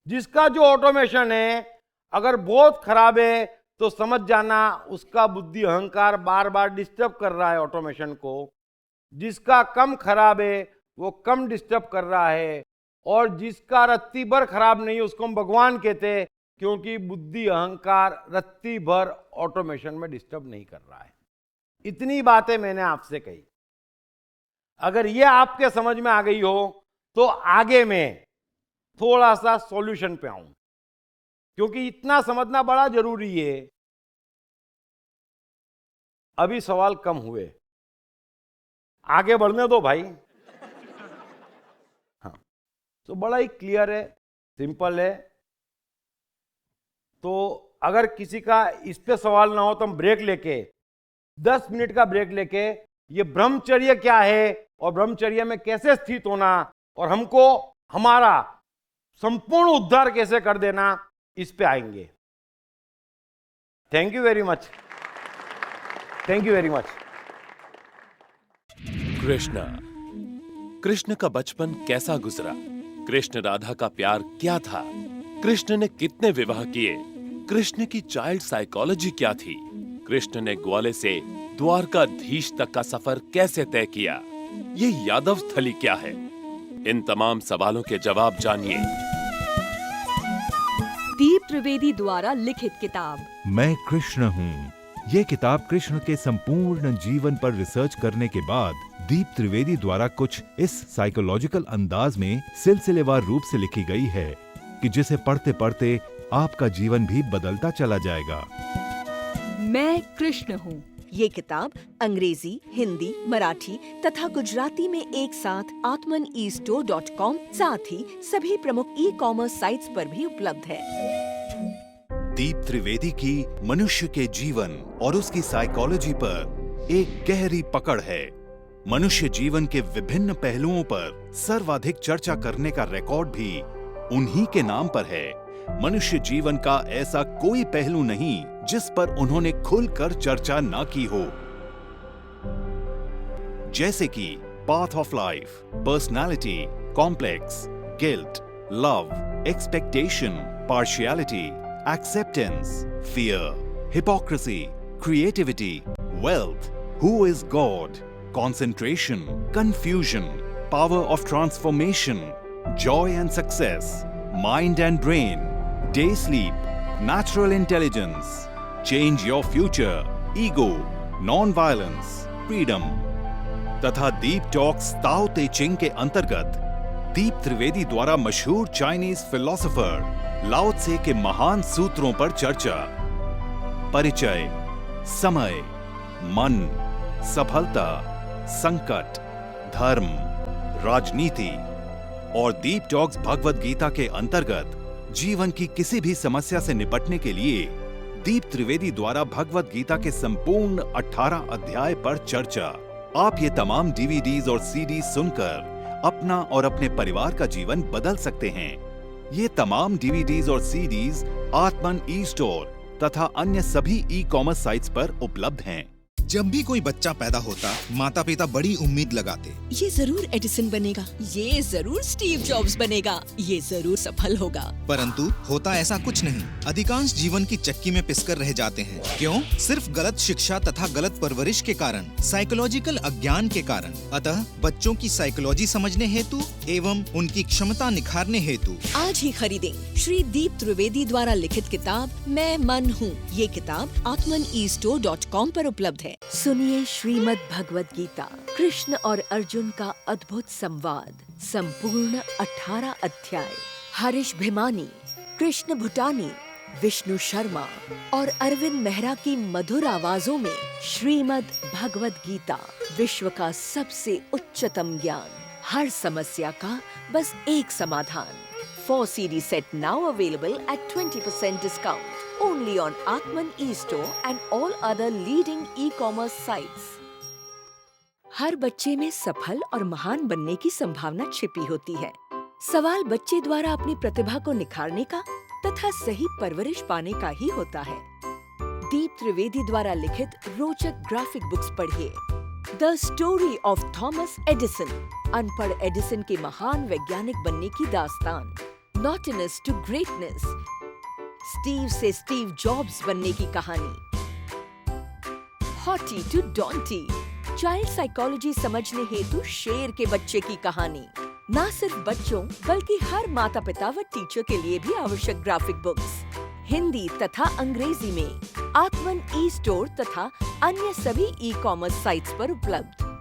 जिसका जो ऑटोमेशन है अगर बहुत खराब है तो समझ जाना उसका बुद्धि अहंकार बार बार डिस्टर्ब कर रहा है ऑटोमेशन को। जिसका कम खराब है वो कम डिस्टर्ब कर रहा है, और जिसका रत्ती भर खराब नहीं है उसको हम भगवान कहते हैं, क्योंकि बुद्धि अहंकार रत्ती भर ऑटोमेशन में डिस्टर्ब नहीं कर रहा है। इतनी बातें मैंने आपसे कही। अगर ये आपके समझ में आ गई हो तो आगे मैं थोड़ा सा सॉल्यूशन पे आऊं, क्योंकि इतना समझना बड़ा जरूरी है। अभी सवाल कम हुए, आगे बढ़ने दो भाई। हाँ, तो बड़ा ही क्लियर है, सिंपल है। तो अगर किसी का इस पे सवाल ना हो तो हम ब्रेक लेके 10 मिनट का ब्रेक लेके ये ब्रह्मचर्य क्या है और ब्रह्मचर्य में कैसे स्थित होना और हमको हमारा संपूर्ण उद्धार कैसे कर देना, इस पे आएंगे। Thank you very much, thank you very much. Krishna का बचपन कैसा गुजरा? कृष्ण राधा का प्यार क्या था? कृष्ण ने कितने विवाह किए, कृष्ण की चाइल्ड साइकोलॉजी क्या थी, कृष्ण ने ग्वाले से द्वारकाधीश तक का सफर कैसे तय किया, ये यादव स्थली क्या है, इन तमाम सवालों के जवाब जानिए। दीप त्रिवेदी द्वारा लिखित किताब मैं कृष्ण हूँ। ये किताब कृष्ण के संपूर्ण जीवन पर रिसर्च करने के बाद दीप त्रिवेदी द्वारा कुछ इस साइकोलॉजिकल अंदाज में सिलसिलेवार रूप से लिखी गई है कि जिसे पढ़ते पढ़ते आपका जीवन भी बदलता चला जाएगा। मैं कृष्ण हूँ। ये किताब अंग्रेजी, हिंदी, मराठी तथा गुजराती में एक साथ atmanestore.com साथ ही सभी प्रमुख ई-कॉमर्स साइट्स पर भी उपलब्ध है। दीप त्रिवेदी की मनुष्य के जीवन और उसकी साइकोलॉजी पर एक गहरी पकड़ है। मनुष्य जीवन के विभिन्न पहलुओं पर सर्वाधिक चर्चा करने का रिकॉर्ड भी उन्हीं के नाम पर है। मनुष्य जीवन का ऐसा कोई पहलू नहीं जिस पर उन्होंने खुलकर चर्चा ना की हो, जैसे कि path of life, personality, complex, guilt, love, expectation, partiality, acceptance, fear, hypocrisy, creativity, wealth, who is God, concentration, confusion, power of transformation, joy and success, mind and brain, day sleep, natural intelligence, change your future, ego, non-violence, freedom, तथा दीप talks ताओ ते चिंग के अंतर्गत दीप त्रिवेदी द्वारा मशहूर Chinese philosopher लाओ त्से के महान सूत्रों पर चर्चा, परिचय, समय, मन, सफलता, संकट, धर्म, राजनीति और दीप टॉक्स भगवद गीता के अंतर्गत जीवन की किसी भी समस्या से निपटने के लिए दीप त्रिवेदी द्वारा भगवद गीता के संपूर्ण 18 अध्याय पर चर्चा। आप ये तमाम डीवीडीज और सीडीज सुनकर अपना और अपने परिवार का जीवन बदल सकते हैं। ये तमाम डीवीडीज और सीडीज आत्मन ई स्टोर तथा अन्य सभी ई-कॉमर्स साइट्स पर उपलब्ध हैं। जब भी कोई बच्चा पैदा होता, माता पिता बड़ी उम्मीद लगाते। ये जरूर एडिसन बनेगा, ये जरूर स्टीव जॉब्स बनेगा, ये जरूर सफल होगा। परंतु होता ऐसा कुछ नहीं। अधिकांश जीवन की चक्की में पिसकर रह जाते हैं। क्यों? सिर्फ गलत शिक्षा तथा गलत परवरिश के कारण, साइकोलॉजिकल अज्ञान के कारण। अतः बच्चों की साइकोलॉजी समझने हेतु एवं उनकी क्षमता निखारने हेतु आज ही खरीदें श्री दीप त्रिवेदी द्वारा लिखित किताब मैं मन हूँ। ये किताब atmanestore.com पर उपलब्ध है। सुनिए श्रीमद् भगवद गीता, कृष्ण और अर्जुन का अद्भुत संवाद, संपूर्ण 18 अध्याय। हरीश भिमानी, कृष्ण भूटानी, विष्णु शर्मा और अरविंद मेहरा की मधुर आवाजों में श्रीमद् भगवद गीता, विश्व का सबसे उच्चतम ज्ञान, हर समस्या का बस एक समाधान। 4 CD set now available at 20% discount. Only on Atman e-store and all other leading e-commerce sites. हर बच्चे में सफल और महान बनने की संभावना छिपी होती है। सवाल बच्चे द्वारा अपनी प्रतिभा को निखारने का तथा सही परवरिश पाने का ही होता है। दीप त्रिवेदी द्वारा लिखित रोचक ग्राफिक बुक्स पढ़िए। The story of Thomas Edison, अनपढ़ एडिसन के महान वैज्ञानिक बनने की दास्तान। नॉटिनस टू ग्रेटनेस, स्टीव से स्टीव जॉब्स बनने की कहानी। हॉटी टू डॉन्टी, चाइल्ड साइकोलॉजी समझने हेतु शेर के बच्चे की कहानी। न सिर्फ बच्चों बल्कि हर माता पिता व टीचर के लिए भी आवश्यक ग्राफिक बुक्स हिंदी तथा अंग्रेजी में आत्मन ई स्टोर तथा अन्य सभी ई-कॉमर्स साइट्स पर उपलब्ध।